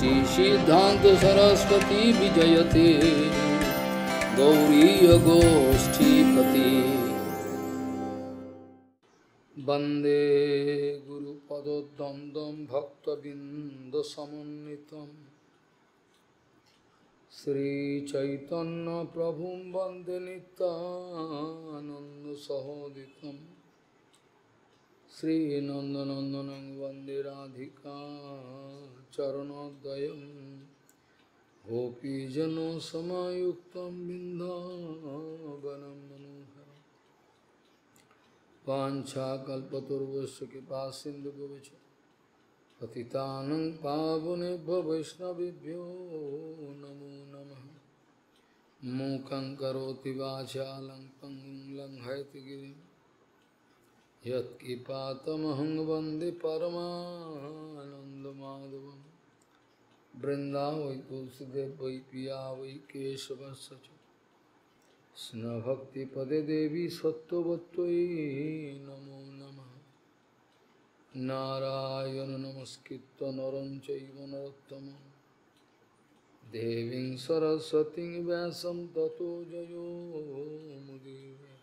श्री सिद्धांत सरस्वती विजयते गौरीय गोष्ठीपति वंदे गुरुपदद्वन्द्वं भक्तबिंदसमन्वितं श्रीचैतन्य प्रभुं वंदे नित्यानन्दसहोदितं श्रीनन्दनन्दनं वन्दे राधिका चरणोदयं गोपीजनसमायुक्तं बिन्दावनं मनोहरं वाञ्छाकल्पतरुश्च कृपासिन्धुभ्यश्च पतितानं पावनेभ्यो वैष्णवेभ्यो नमो नमः। मूकं करोति वाचालं पङ्गुं लङ्घयति गिरिं यत्किपातमहं वन्दे परमानन्दमाधवं। वृन्दावै तुलसीदेव वै पिया वै केशवस्य च कृष्णभक्तिपदे देवी सत्त्ववत्त्वयि नमो नमः। नारायण नमस्कृत्य नरं चैव नरोत्तमं देवीं सरस्वतीं व्यासं ततो जयो मुदीरये।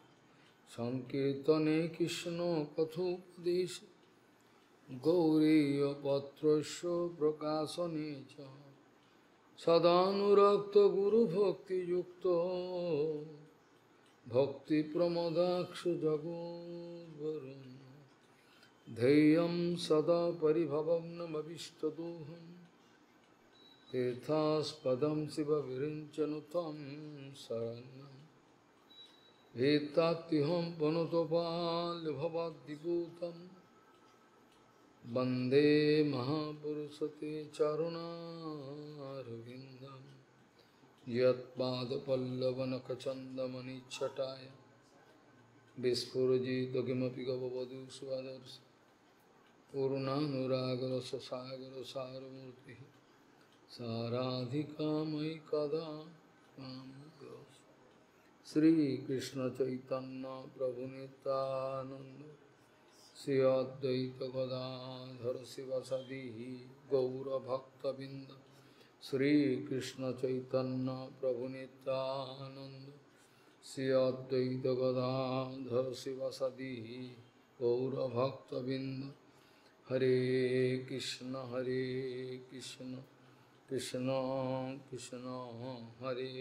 संकीर्तने कृष्ण कथोपदेशे गौरीयपत्रस्य प्रकाशने च सदानुरक्तो गुरुभक्तियुक्तो भक्तिप्रमोदाक्ष जगोद्वरुन् धैर्यं सदा परिभवग्नमभिष्टदोहं तीर्थास्पदं शिवविरिञ्चनुतं शरणं एतात्यहं पुनतपाल्भवद्दिपूतं वन्दे महापुरुषते चरुणारविन्दं यत्पादपल्लवनखचन्दमनिच्छटाय विस्फुरजित किमपि गववधू स्वदर्श पूर्णानुरागरससागर सारमूर्तिः साराधिका मयि कदा कामोऽस्मि। श्रीकृष्ण चैतन्य प्रभु नित्यानन्द श्री अद्वैत गदाधर शिवसदि गौरभक्तबिंद श्रीकृष्ण चैतन्य प्रभु नित्यानन्द श्री अद्वैत गदाधर शिवसदि गौरभक्तबिंद। हरे कृष्ण कृष्ण कृष्ण हरे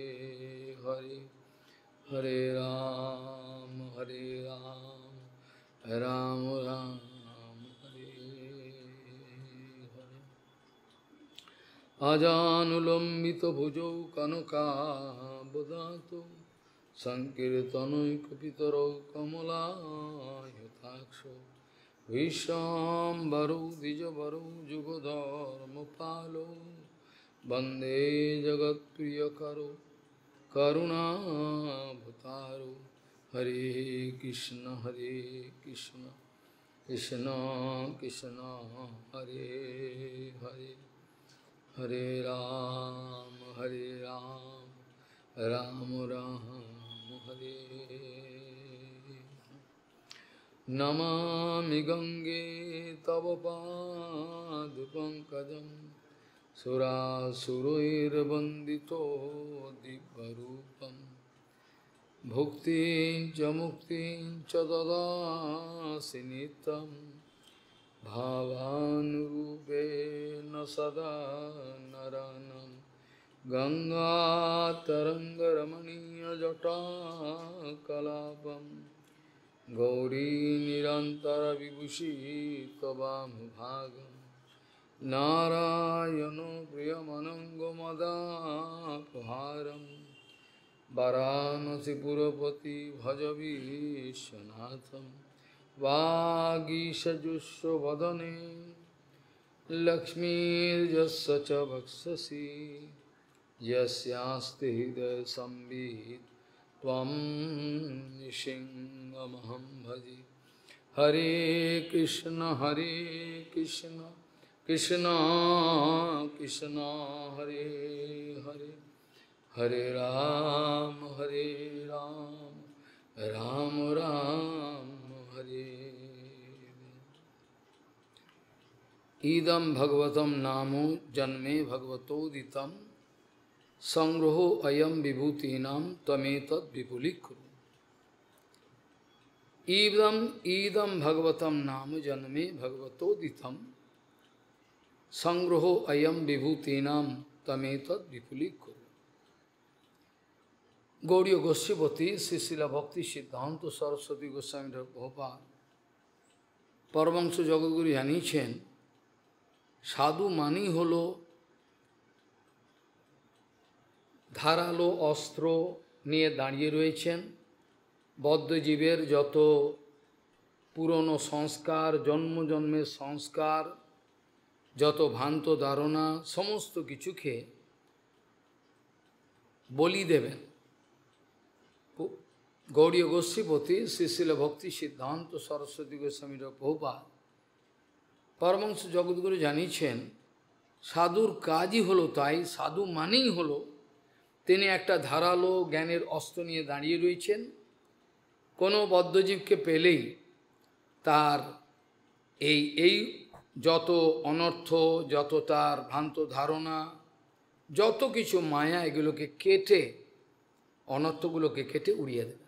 हरे हरे राम राम राम हरे हरे। अजानुलम्बित भुजौ कनकाबदातो संकीर्तनैकपितरौ कमलायताक्षो विश्वाम्बरौ द्विजवरौ जुगधर्मपालो वन्दे जगत्प्रियकरो करुणाभतारो। हरे कृष्ण कृष्ण कृष्ण हरे हरे हरे राम राम राम हरे। नमामि गंगे तव पादपङ्कजं सुरासुरैर्वन्दितो दिव्यरूपम् भुक्तिं च मुक्तिं च ददासि नित्यं भावानुरूपेण सदा नरानं। गंगातरङ्गरमणीयजटाकलापं गौरी निरन्तरविभूषि त्ववामभागं। नारायणो प्रियमनङ्गमदापहारं वाराणसीपुरपति भजवीशनाथं। वागीशजुष्वदने लक्ष्मीर्यस्य च वक्षसि यस्यास्ति हृदय संवित् त्वं नृसिंहमहं भजे। हरे कृष्ण कृष्ण कृष्ण हरे हरे हरे राम राम राम हरे। idam bhagavatam namo janme bhagavatoditam sangroho ayam vibhutinam tametat vipulikru. Idam bhagavatam namo janme bhagavatoditam sangroho ayam vibhutinam tametat vipulikru. Gauriya Goswami, Srila Bhakti Siddhanta Saraswati Goswami Prabhupada, Paramahansa Jagadguru জানিয়েছেন, সাধু মানি হলো ধারালো অস্ত্র নিয়ে দাঁড়িয়ে রয়েছেন, বদ্ধজীবের যত পুরনো সংস্কার, জন্মের সংস্কার, যত ভ্রান্ত ধারণা, সমস্ত কিছুকে বলি দেবেন। গৌড়ীয় গোস্বীপতি শ্রীশিল ভক্তি সিদ্ধান্ত সরস্বতী গোস্বামী প্রভুপাদ পরমহংস জগদ্গুরু জানিয়েছেন, সাধুর কাজই হলো তাই, সাধু মানেই হলো তিনি একটা ধারালো জ্ঞানের অস্ত্র নিয়ে দাঁড়িয়ে রয়েছেন। কোনো বদ্ধজীবকে পেলেই তার এই যত অনর্থ, যত তার ভ্রান্ত ধারণা, যত কিছু মায়া, এগুলোকে কেটে, অনর্থগুলোকে কেটে উড়িয়ে দেবে।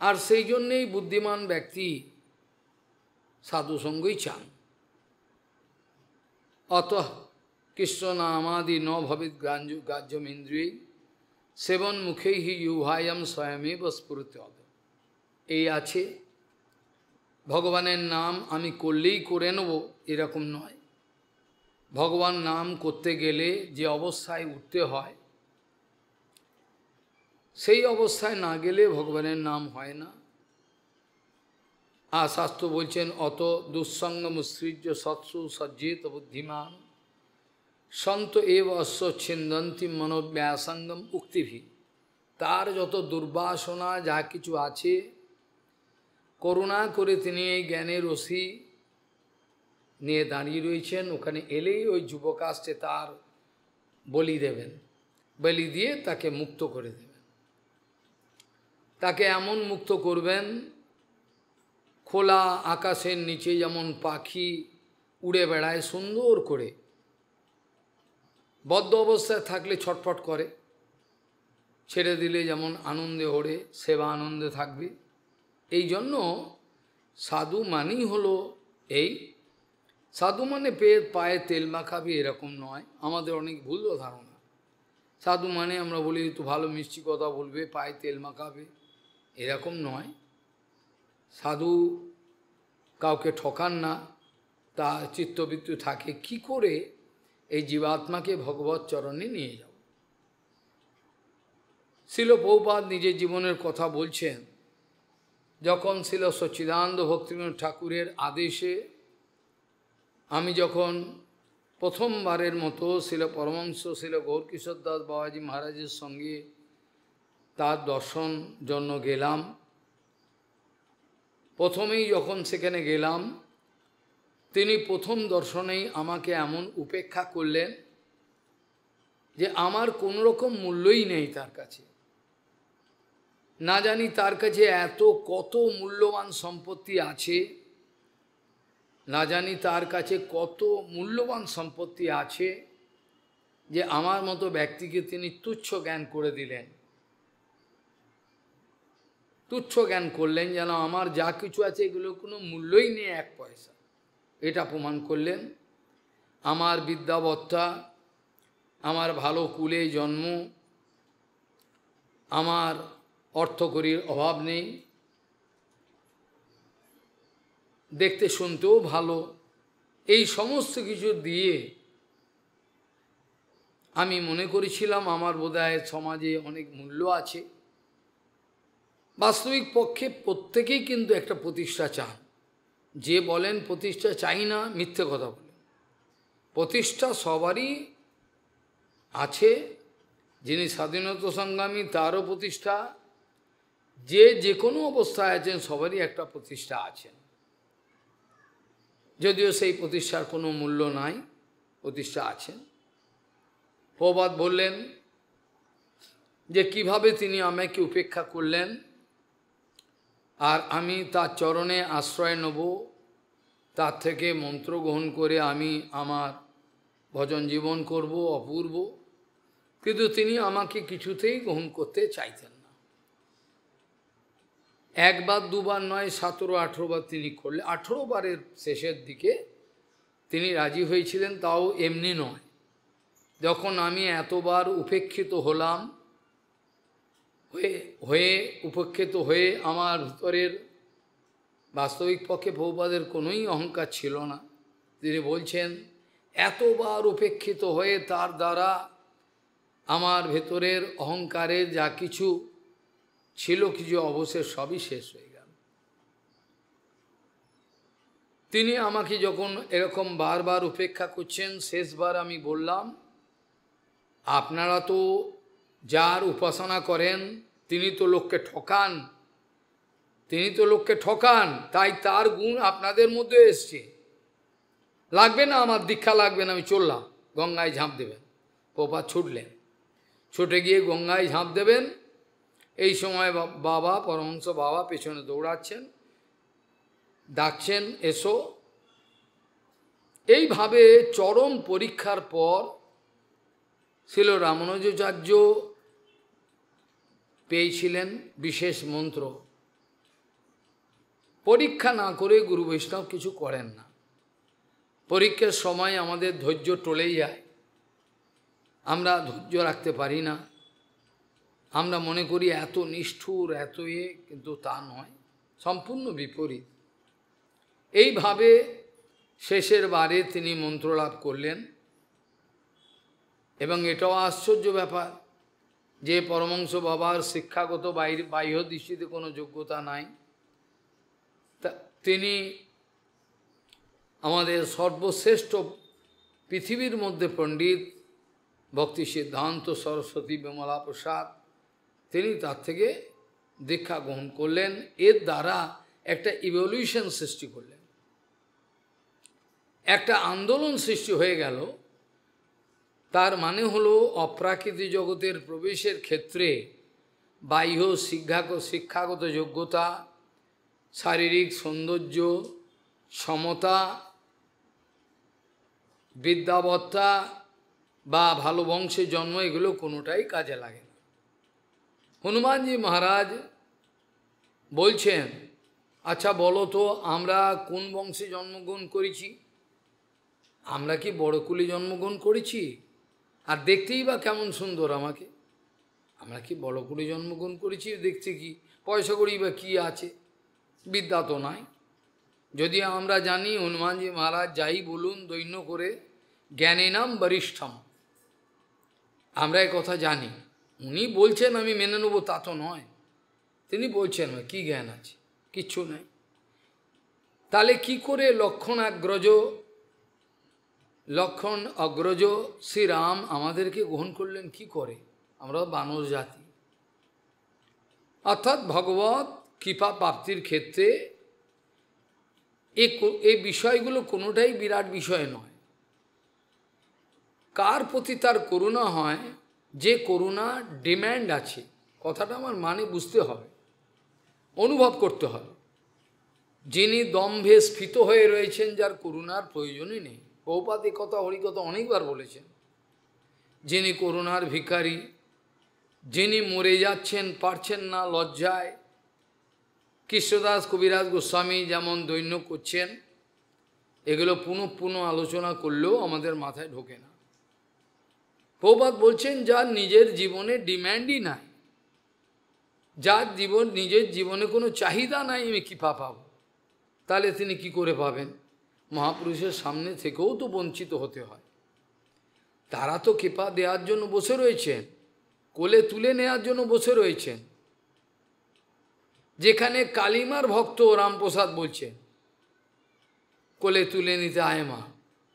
আর সেই জন্যেই বুদ্ধিমান ব্যক্তি সাধুসঙ্গই চান। অত কৃষ্ণ নামাদি ন ভবিত গ্রাহ্যমিন্দ্রিয় সেবন মুখেই হি ইউহায়াম স্বয়মেব স্ফুরতে। এই আছে, ভগবানের নাম আমি করলেই করে নেব এরকম নয়। ভগবান নাম করতে গেলে যে অবস্থায় উঠতে হয়, সেই অবস্থায় না গেলে ভগবানের নাম হয় না। আর শাস্ত্র বলছেন, অত দুঃসঙ্গ মুসৃজ্য সৎসু সজ্জিত বুদ্ধিমান সন্ত এব অশ্ব ছিন্দন্তি মনোব্যাসঙ্গম উক্তিভি। তার যত দুর্বাসনা যা কিছু আছে, করুণা করে তিনি এই জ্ঞানের রশি নিয়ে দাঁড়িয়ে রয়েছেন। ওখানে এলেই ওই যুবকাস্তে তার বলি দেবেন, বলি দিয়ে তাকে মুক্ত করে দেবেন। তাকে এমন মুক্ত করবেন, খোলা আকাশের নিচে যেমন পাখি উড়ে বেড়ায় সুন্দর করে, বদ্ধ অবস্থায় থাকলে ছটফট করে, ছেড়ে দিলে যেমন আনন্দে ওড়ে, সেবা আনন্দে থাকবে। এই জন্য সাধু মানেই হলো এই, সাধু মানে পায়ে তেল মাখাবে এরকম নয়। আমাদের অনেক ভুল ধারণা, সাধু মানে আমরা বলি একটু ভালো মিষ্টি কথা বলবে, পায়ে তেল মাখাবে, এরকম নয়। সাধু কাউকে ঠকান না, তা চিত্তবৃত্তি থাকে কি করে এই জীবাত্মাকে ভগবৎ চরণে নিয়ে যাব। শিল প্রভুপাদ নিজের জীবনের কথা বলছেন, যখন শিল সচ্চিদানন্দ ভক্তিবিনোদ ঠাকুরের আদেশে আমি যখন প্রথমবারের মতো শিল পরমহংস শিল গৌরকিশোর দাস বাবাজি মহারাজের সঙ্গে তার দর্শন জন্য গেলাম, প্রথমেই যখন সেখানে গেলাম, তিনি প্রথম দর্শনেই আমাকে এমন উপেক্ষা করলেন যে আমার কোনো রকম মূল্যই নেই তার কাছে। না জানি তার কাছে এত কত মূল্যবান সম্পত্তি আছে, না জানি তার কাছে কত মূল্যবান সম্পত্তি আছে, যে আমার মতো ব্যক্তিকে তিনি তুচ্ছ জ্ঞান করে দিলেন। তুচ্ছ জ্ঞান করলেন, যেন আমার যা কিছু আছে এগুলো কোনো মূল্যই নেই, এক পয়সা। এটা প্রমাণ করলেন। আমার বিদ্যাবত্তা, আমার ভালো কুলে জন্ম, আমার অর্থকড়ির অভাব নেই, দেখতে শুনতেও ভালো, এই সমস্ত কিছু দিয়ে আমি মনে করেছিলাম আমার বোধহয় সমাজে অনেক মূল্য আছে। বাস্তবিক পক্ষে প্রত্যেকেই কিন্তু একটা প্রতিষ্ঠা চান। যে বলেন প্রতিষ্ঠা চাই না, মিথ্যে কথা বলেন। প্রতিষ্ঠা সবারই আছে, যিনি স্বাধীনতা সংগ্রামী তারও প্রতিষ্ঠাা, যে কোনো অবস্থায় আছেন সবারই একটা প্রতিষ্ঠা আছেন। যদিও সেই প্রতিষ্ঠার কোনো মূল্য নাই, প্রতিষ্ঠা আছেন। প্রবাদ বললেন যে কিভাবে তিনি আমাকে উপেক্ষা করলেন আর আমি তার চরণে আশ্রয় নেব, তার থেকে মন্ত্র গ্রহণ করে আমি আমার ভজন জীবন করব অপূর্ব। কিন্তু তিনি আমাকে কিছুতেই গ্রহণ করতে চাইতেন না। একবার দুবার নয়, 17-18 বার তিনি করলে, 18 বারের শেষের দিকে তিনি রাজি হয়েছিলেন, তাও এমনি নয়। যখন আমি এতবার উপেক্ষিত হলাম, উপেক্ষিত হয়ে আমার ভিতরের বাস্তবিক পক্ষে প্রভুপাদের কোনোই অহংকার ছিল না। তিনি বলছেন এতবার উপেক্ষিত হয়ে তার দ্বারা আমার ভেতরের অহংকারের যা কিছু ছিল, কিছু অবশেষ সবই শেষ হয়ে গেল। তিনি আমাকে যখন এরকম বারবার উপেক্ষা করছেন, শেষবার আমি বললাম, আপনারা তো যার উপাসনা করেন তিনি তো লোককে ঠকান, তাই তার গুণ আপনাদের মধ্যে এসছে। লাগবে না, আমার দীক্ষা লাগবে না, আমি চললাম, গঙ্গায় ঝাঁপ দেবেন। প্রভুপাদ ছুটলেন, ছুটে গিয়ে গঙ্গায় ঝাঁপ দেবেন। এই সময় বাবা, পরমহংস বাবা পেছনে দৌড়াচ্ছেন, ডাকছেন এসো। এইভাবে চরম পরীক্ষার পর ছিল রামানুজাচার্য পেয়েছিলেন বিশেষ মন্ত্র। পরীক্ষা না করে গুরু বৈষ্ণব কিছু করেন না। পরীক্ষার সময় আমাদের ধৈর্য টলেই যায়, আমরা ধৈর্য রাখতে পারি না। আমরা মনে করি এত নিষ্ঠুর, এত কিন্তু তা নয়, সম্পূর্ণ বিপরীত। এইভাবে শেষের বারে তিনি মন্ত্র লাভ করলেন। এবং এটাও আশ্চর্য ব্যাপার যে পরমহংস বাবার শিক্ষাগত বাহ্য দৃষ্টিতে কোনো যোগ্যতা নাই, তিনি আমাদের সর্বশ্রেষ্ঠ পৃথিবীর মধ্যে পণ্ডিত ভক্তি সিদ্ধান্ত সরস্বতী বিমলা প্রসাদ, তিনি তার থেকে দীক্ষা গ্রহণ করলেন। এর দ্বারা একটা ইভলিউশন সৃষ্টি করলেন, একটা আন্দোলন সৃষ্টি হয়ে গেল। তার মানে হলো অপ্রাকৃতিক জগতের প্রবেশের ক্ষেত্রে বাহ্য শিক্ষাগত যোগ্যতা, শারীরিক সৌন্দর্য, সমতা, বিদ্যাবত্তা বা ভালো বংশে জন্ম, এগুলো কোনোটাই কাজে লাগে না। হনুমানজি মহারাজ বলছেন, আচ্ছা বলো তো, আমরা কোন বংশে জন্মগ্রহণ করেছি? আমরা কি বড় কুলে জন্মগ্রহণ করেছি? আর দেখতেই বা কেমন সুন্দর আমাকে, আমরা কি বড় কুলে জন্মগ্রহণ করেছি? দেখতে কি পয়সা করি বা কি আছে, বিদ্যা তো নাই। যদি আমরা জানি হনুমানজি মহারাজ যাই বলুন দৈন্য করে, জ্ঞানে নাম বরিষ্ঠম, আমরা এই কথা জানি। উনি বলছেন আমি মেনে নেব তা তো নয়, তিনি বলছেন কি জ্ঞান আছে, কিচ্ছু নেই। তাহলে কি করে লক্ষণ অগ্রজ শ্রীরাম আমাদেরকে গ্রহণ করলেন কি করে? আমরা বানর জাতি। অর্থাৎ ভগবত কৃপা প্রাপ্তির ক্ষেত্রে এই বিষয়গুলো কোনোটাই বিরাট বিষয় নয়। কার প্রতি তার করুণা হয়, যে করুণা ডিম্যান্ড আছে, কথাটা আমার মানে বুঝতে হবে, অনুভব করতে হবে। যিনি দম্ভে স্ফীত হয়ে রয়েছেন, যার করুণার প্রয়োজনই নেই। প্রভুপাদ এ কথা হরিকথা অনেকবার বলেছেন। যিনি করুণার ভিখারি, যিনি মরে যাচ্ছেন, পারছেন না লজ্জায়, কৃষ্ণদাস কবিরাজ গোস্বামী যেমন দৈন্য করছেন, এগুলো পুনঃ পুনঃ আলোচনা করলেও আমাদের মাথায় ঢোকে না। প্রভুপাদ বলছেন যার নিজের জীবনে ডিম্যান্ডই নাই, যার নিজের জীবনে কোনো চাহিদা নাই, আমি কৃপা পাবো, তাহলে তিনি কি করে পাবেন? মহাপুরুষের সামনে থেকেও তো বঞ্চিত হতে হয়। তারা তো কৃপা দেওয়ার জন্য বসে রয়েছেন, কোলে তুলে নেওয়ার জন্য বসে রয়েছেন। যেখানে কালিমার ভক্ত রামপ্রসাদ বলছেন কোলে তুলে নিতে আয় মা,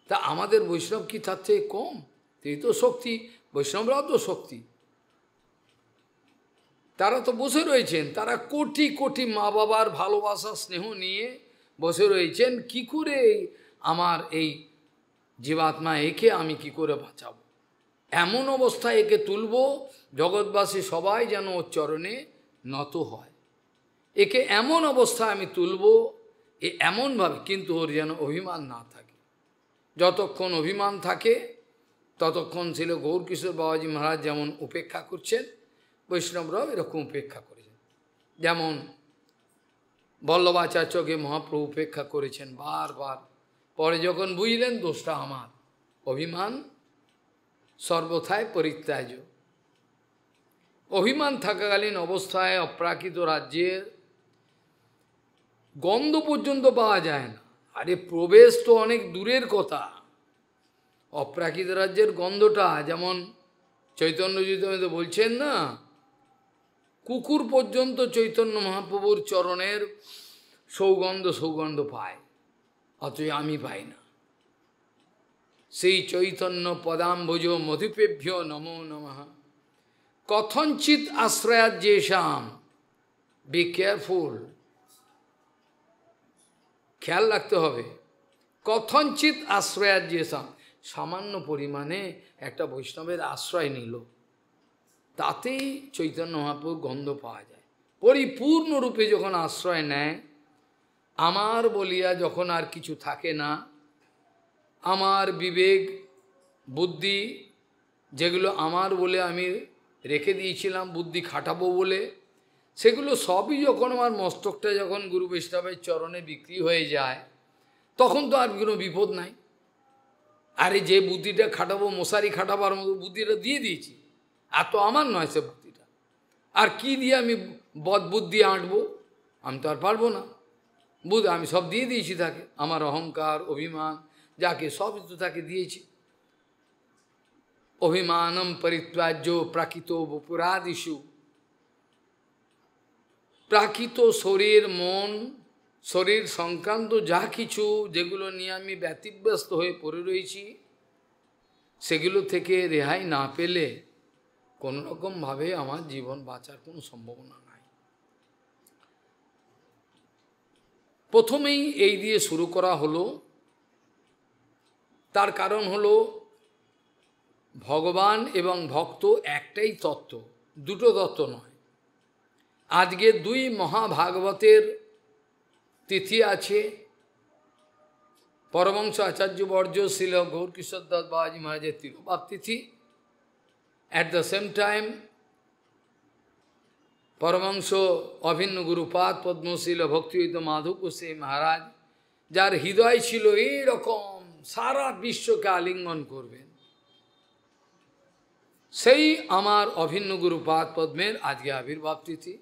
তা আমাদের বৈষ্ণব কি তার থেকে কম? তিনি তো শক্তি, বৈষ্ণবরাও তো শক্তি। তারা তো বসে রয়েছেন, তারা কোটি কোটি মা বাবার ভালোবাসা স্নেহ নিয়ে বসে রয়েছেন। কি করে আমার এই জীবাত্মা একে আমি কি করে বাঁচাবো? এমন অবস্থায় একে তুলব জগৎবাসী সবাই যেন ওর চরণে নত হয়। একে এমন অবস্থায় আমি তুলব, এমনভাবে, কিন্তু ওর যেন অভিমান না থাকে। যতক্ষণ অভিমান থাকে ততক্ষণ ছিল গৌরকিশোর বাবাজি মহারাজ যেমন উপেক্ষা করছেন, বৈষ্ণবরাও এরকম উপেক্ষা করেছেন। যেমন বল্লভাচার্যকে মহাপ্রভু উপেক্ষা করেছেন বারবার। পরে যখন বুঝলেন দোষটা আমার, অভিমান সর্বথায় পরিত্যাজ্য। অভিমান থাকাকালীন অবস্থায় অপ্রাকৃত রাজ্যের গন্ধ পর্যন্ত পাওয়া যায় না। আরে প্রবেশ তো অনেক দূরের কথা। অপ্রাকৃত রাজ্যের গন্ধটা যেমন চৈতন্য চৈতন্য বলছেন না, কুকুর পর্যন্ত চৈতন্য মহাপ্রভুর চরণের সৌগন্ধ পায়, অথচ আমি পাই না। সেই চৈতন্য পদাম্বুজ মধুপেভ্য নমো নমঃ। কথঞ্চিত আশ্রয়াজ্যেষাম, বি কেয়ারফুল, খেয়াল রাখতে হবে। কথঞ্চিত আশ্রয়াজ্যেষাম, সামান্য পরিমাণে একটা বৈষ্ণবের আশ্রয় নিল, তাতেই চৈতন্য মহাপ্রভুর গন্ধ পাওয়া যায়। পরিপূর্ণরূপে যখন আশ্রয় নেয়, আমার বলিয়া যখন আর কিছু থাকে না, আমার বিবেক বুদ্ধি যেগুলো আমার বলে আমি রেখে দিয়েছিলাম বুদ্ধি খাটাবো বলে, সেগুলো সবই যখন আমার মস্তকটা যখন গুরু বৈষ্ণবের চরণে বিক্রি হয়ে যায়, তখন তো আর কোনো বিপদ নাই। আরে যে বুদ্ধিটা খাটাবো, মশারি খাটাবার মতো বুদ্ধিটা দিয়ে দিয়েছি, আর তো আমার নয় সে বুদ্ধিটা। আর কি দিয়ে আমি বদবুদ্ধি আঁটবো? আমি তো আর পারবো না। বুধ আমি সব দিয়ে দিয়েছি তাকে, আমার অহংকার অভিমান যাকে সবই তো তাকে দিয়েছি। অভিমানম পরিত্যাজ্য প্রাকৃত বপুরাদিষু, প্রাকৃত শরীর মন শরীর সংক্রান্ত যা কিছু যেগুলো নিয়ে আমি ব্যতিব্যস্ত হয়ে পড়ে রয়েছি, সেগুলো থেকে রেহাই না পেলে কোনোরকমভাবে আমার জীবন বাঁচার কোনো সম্ভাবনা নাই। প্রথমেই এই দিয়ে শুরু করা হলো, তার কারণ হলো ভগবান এবং ভক্ত একটাই তত্ত্ব, দুটো তত্ত্ব নয়। আজকে দুই মহাভাগবতের তিথি আছে, পরমহংস আচার্যবর্য শিল গৌরকিশোর দাস বাবাজি মহারাজের তিরোভাব তিথি। অ্যাট দ্য সেম টাইম পরমহংস অভিন্ন গুরুপাদ পদ্মশীল ভক্তিযুক্ত মাধব গোস্বামী মহারাজ, যার হৃদয় ছিল এইরকম সারা বিশ্বকে আলিঙ্গন করবেন, সেই আমার অভিন্ন গুরুপাদ পদ্মের আজকে আবির্ভাব তিথি।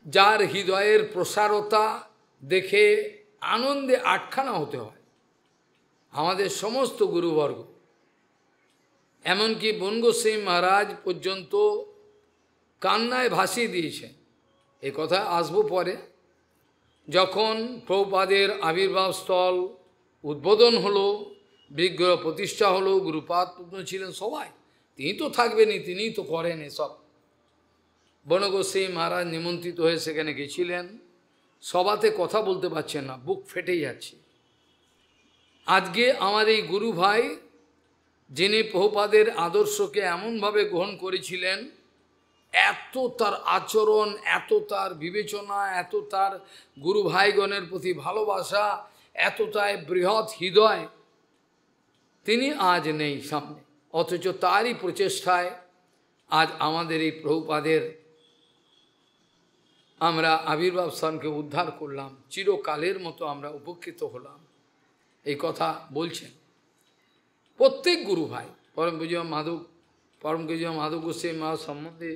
যার হৃদয়ের প্রসারতা দেখে আনন্দে আটখানা হতে হয় আমাদের সমস্ত গুরুবর্গ, এমনকি বন গোস্বামী মহারাজ পর্যন্ত কান্নায় ভাসিয়ে দিয়েছেন। এই কথা আসবো পরে। যখন প্রভুপাদের আবির্ভাব স্থল উদ্বোধন হলো, বিগ্রহ প্রতিষ্ঠা হলো, গুরুপাদ পদ্ম ছিলেন সবাই, তিনি তো থাকবেনই, তিনিই তো করেন এসব। বন গোস্বামী মহারাজ নিমন্ত্রিত হয়ে সেখানে গেছিলেন, সবাতে কথা বলতে পারছেন না, বুক ফেটে যাচ্ছে। আজকে আমার এই গুরু ভাই, যিনি প্রভুপাদের আদর্শকে এমনভাবে গ্রহণ করেছিলেন, এত তার আচরণ, এত তার বিবেচনা, এত তার গুরু ভাইগণের প্রতি ভালোবাসা, এত তাই বৃহৎ হৃদয়, তিনি আজ নেই সামনে, অথচ তারই প্রচেষ্টায় আজ আমাদের এই প্রভুপাদের আমরা আবির্ভাব স্থানকে উদ্ধার করলাম, চিরকালের মতো আমরা উপকৃত হলাম। এই কথা বলছেন প্রত্যেক গুরু ভাই। পরম পূজ্য মাধব গোস্বামী মহারাজ সম্বন্ধে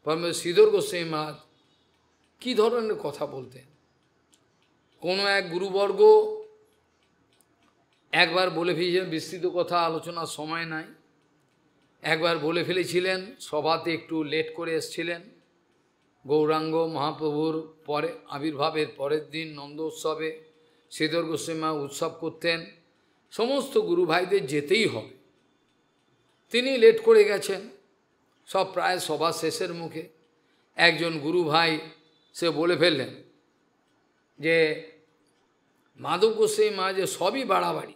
পরম শ্রীধর গোস্বামী মহারাজ কী ধরনের কথা বলতেন। কোনো এক গুরুবর্গ একবার বলে ফেলেছিলেন, বিস্তৃত কথা আলোচনার সময় নাই, একবার বলে ফেলেছিলেন, সভাতে একটু লেট করে এসছিলেন। গৌরাঙ্গ মহাপ্রভুর পরে আবির্ভাবের পরের দিন নন্দ উৎসবে শ্রীধর গোস্বামী উৎসব করতেন, সমস্ত গুরু ভাইদের যেতেই হবে। তিনি লেট করে গেছেন, সব প্রায় সভা শেষের মুখে একজন গুরু ভাই সে বলে ফেললেন যে মাধব গোস্বামী মহারাজের সবই বাড়াবাড়ি,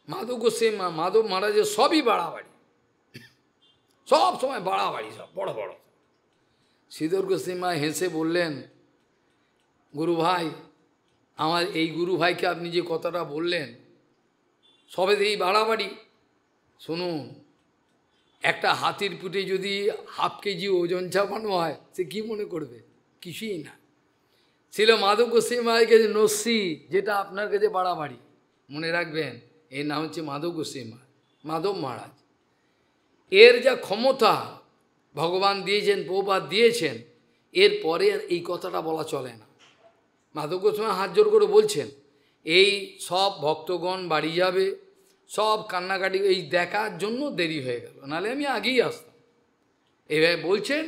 মাধব মহারাজের সবই বাড়াবাড়ি, সব সময় বাড়াবাড়ি, সব বড় বড়। শ্রীধর গোস্বামী মা হেসে বললেন, গুরু ভাই, আমার এই গুরু ভাইকে আপনি যে কথাটা বললেন, সবেতেই বাড়াবাড়ি। শুনুন, একটা হাতির পিঠে যদি 1/2 কেজি ওজন চাপানো হয়, সে কি মনে করবে? কিছুই না। ছিল মাধব গোস্বামী মায়ের কাছে নস্যি, যেটা আপনার কাছে বাড়াবাড়ি। মনে রাখবেন, এর নাম হচ্ছে মাধব গোস্বামী মা, মাধব মহারাজ। এর যা ক্ষমতা ভগবান দিয়েছেন, প্রভুপাদ দিয়েছেন, এর পরে আর এই কথাটা বলা চলে না। মাধব গোস্বামী হাত জোর করে বলছেন, এই সব ভক্তগণ বাড়ি যাবে, সব কান্নাকাটি, এই দেখার জন্য দেরি হয়ে গেল, নাহলে আমি আগেই আসতাম। এভাবে বলছেন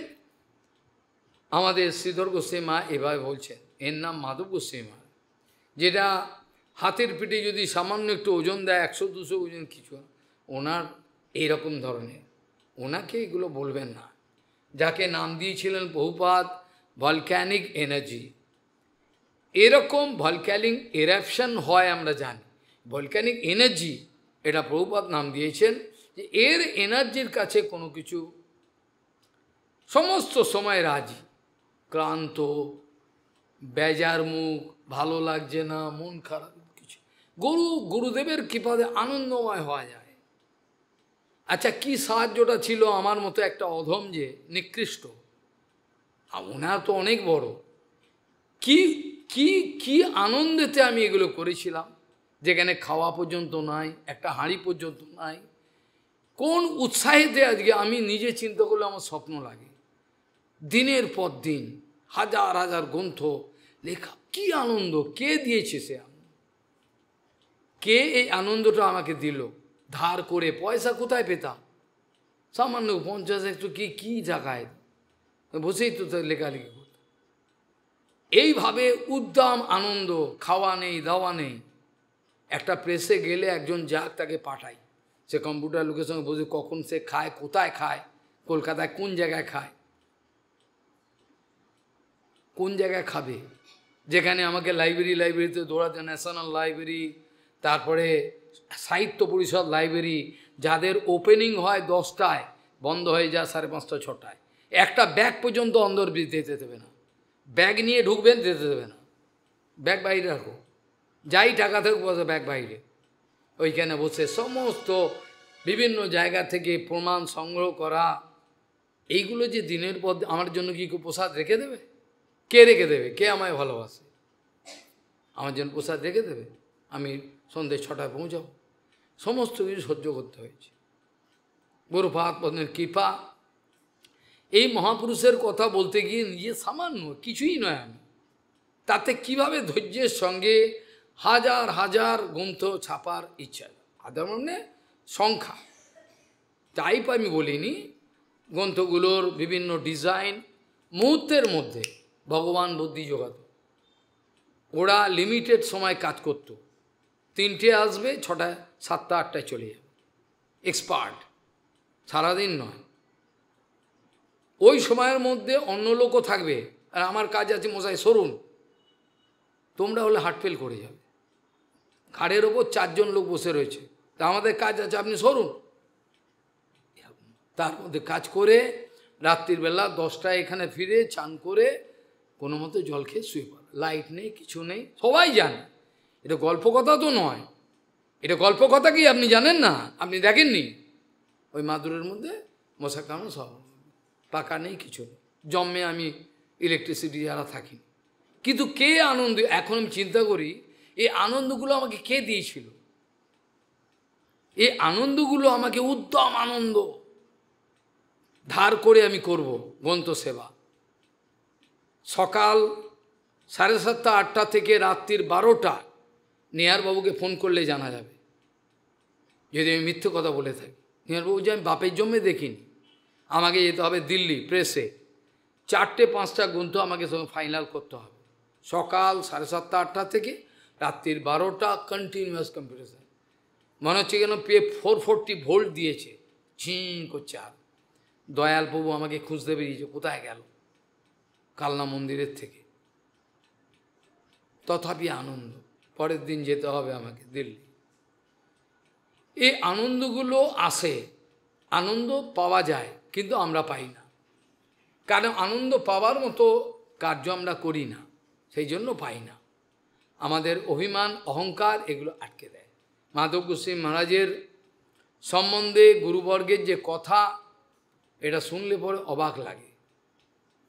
আমাদের শ্রীধর গোস্বামী মা, এভাবে বলছেন। এর নাম মাধব গোস্বামী মা, যেটা হাতের পিঠে যদি সামান্য একটু ওজন দেয়, 100-200 ওজন কিছু, ওনার এইরকম ধরনের, ওনাকে এগুলো বলবেন না। যাকে নাম দিয়েছিলেন প্রভুপাদ ভলক্যানিক এনার্জি, এরকম ভলক্যানিক এরাপশন হয় আমরা জানি, ভলক্যানিক এনার্জি, এটা প্রভুপাদ নাম দিয়েছেন, যে এর এনার্জির কাছে কোনো কিছু সমস্ত সময় রাজি। ক্লান্ত, বেজার মুখ, ভালো লাগছে না, মন খারাপ, কিছু গুরুদেবের কৃপাতে আনন্দময় হওয়া যায়। আচ্ছা, কি সাহায্যটা ছিল আমার মতো একটা অধম, যে নিকৃষ্ট, ওনার তো অনেক বড়, কি কি কি আনন্দেতে আমি এগুলো করেছিলাম, যেখানে খাওয়া পর্যন্ত নাই, একটা হাঁড়ি পর্যন্ত নাই। কোন উৎসাহেতে আজকে আমি নিজে চিন্তা করলে আমার স্বপ্ন লাগে। দিনের পর দিন হাজার হাজার গ্রন্থ লেখা, কি আনন্দ, কে দিয়েছে সে আনন্দ? কে এই আনন্দটা আমাকে দিল? ধার করে পয়সা কোথায় পেতাম? সামান্য 50-100 কি জায়গায় বসেই তো লেখালেখি করতাম। এইভাবে উদ্দাম আনন্দ, খাওয়া নেই, দাওয়া নেই। একটা প্রেসে গেলে একজন যাক, তাকে পাঠাই, সে কম্পিউটার লোকের সঙ্গে বসে কখন সে খায়, কোথায় খায়, কলকাতায় কোন জায়গায় খায়, কোন জায়গায় খাবে। যেখানে আমাকে লাইব্রেরিতে দৌড়াতে, ন্যাশনাল লাইব্রেরি, তারপরে সাহিত্য পরিষদ লাইব্রেরি, যাদের ওপেনিং হয় 10টায়, বন্ধ হয়ে যায় 5:30-6টায়, একটা ব্যাগ পর্যন্ত অন্দর দিতে দেবে না। ব্যাগ নিয়ে ঢুকবেন, দিতে দেবে না, ব্যাগ বাইরে রাখো, যাই টাকা থেকে বসে ব্যাগ বাইরে। ওইখানে বসে সমস্ত বিভিন্ন জায়গা থেকে প্রমাণ সংগ্রহ করা, এইগুলো যে দিনের পর, আমার জন্য কি প্রসাদ রেখে দেবে? কে রেখে দেবে? কে আমায় ভালোবাসে? আমার জন্য প্রসাদ রেখে দেবে? আমি সন্ধ্যে 6টায় পৌঁছাবো। সমস্ত কিছু সহ্য করতে হয়েছে, গুরুপাদ পদ্মের কৃপা। এই মহাপুরুষের কথা বলতে গিয়ে নিজে সামান্য কিছুই নয় আমি, তাতে কিভাবে ধৈর্যের সঙ্গে হাজার হাজার গ্রন্থ ছাপার ইচ্ছা, হাজার মানে সংখ্যা, টাইপ আমি বলিনি, গ্রন্থগুলোর বিভিন্ন ডিজাইন, মুহূর্তের মধ্যে ভগবান বুদ্ধি জোগাত। ওরা লিমিটেড সময় কাজ করত, 3টে আসবে, 6টা 7টা 8টায় চলে যাবে, এক্সপার্ট, সারাদিন নয়। ওই সময়ের মধ্যে অন্য লোকও থাকবে, আর আমার কাজ আছে, মশাই সরুন, তোমরা হলে হার্টফেল করে যাবে। ঘাড়ের ওপর 4 জন লোক বসে রয়েছে, তা আমাদের কাজ আছে, আপনি সরুন। তার মধ্যে কাজ করে রাত্রির বেলা 10টায় এখানে ফিরে চান করে কোনো মতো জল খেয়ে শুয়ে পড়ে, লাইট নেই, কিছু নেই, সবাই জানে। এটা গল্প কথা তো নয়, এটা গল্প কথা কি আপনি জানেন না? আপনি দেখেননি? ওই মাদুরের মধ্যে মশা কামড়, সব পাকা নেই, কিছু নেই, জন্মে আমি ইলেকট্রিসিটি যারা থাকি। কিন্তু কে আনন্দ, এখন আমি চিন্তা করি, এই আনন্দগুলো আমাকে কে দিয়েছিল? এই আনন্দগুলো আমাকে উদ্যম আনন্দ, ধার করে আমি করব গ্রন্থ সেবা। সকাল 7:30 8টা থেকে রাত্রির 12টা নেহারবাবুকে ফোন করলে জানা যাবে যদি আমি মিথ্যে কথা বলে থাকি। নেহারবাবু যে আমি বাপের জন্মে দেখিনি, আমাকে যেতে হবে দিল্লি প্রেসে, 4টে 5টা গ্রন্থ আমাকে সঙ্গে ফাইনাল করতে হবে। সকাল 7:30 8টা থেকে রাত্রির 12টা কন্টিনিউয়াস কম্পিটিশন। মনে হচ্ছে কেন 440 ভোল্ট দিয়েছে, ঝিঁ করছে। আর দয়াল প্রভু আমাকে খুঁজতে বেরিয়েছে, কোথায় গেল? কালনা মন্দিরের থেকে। তথাপি আনন্দ, পরের দিন যেতে হবে আমাকে দিল্লি। এই আনন্দগুলো আসে, আনন্দ পাওয়া যায়, কিন্তু আমরা পাই না, কারণ আনন্দ পাওয়ার মতো কার্য আমরা করি না। সেই জন্য পাই না। আমাদের অভিমান অহংকার এগুলো আটকে দেয়। মাধব গোস্বামী মহারাজের সম্বন্ধে গুরুবর্গের যে কথা, এটা শুনলে পরে অবাক লাগে।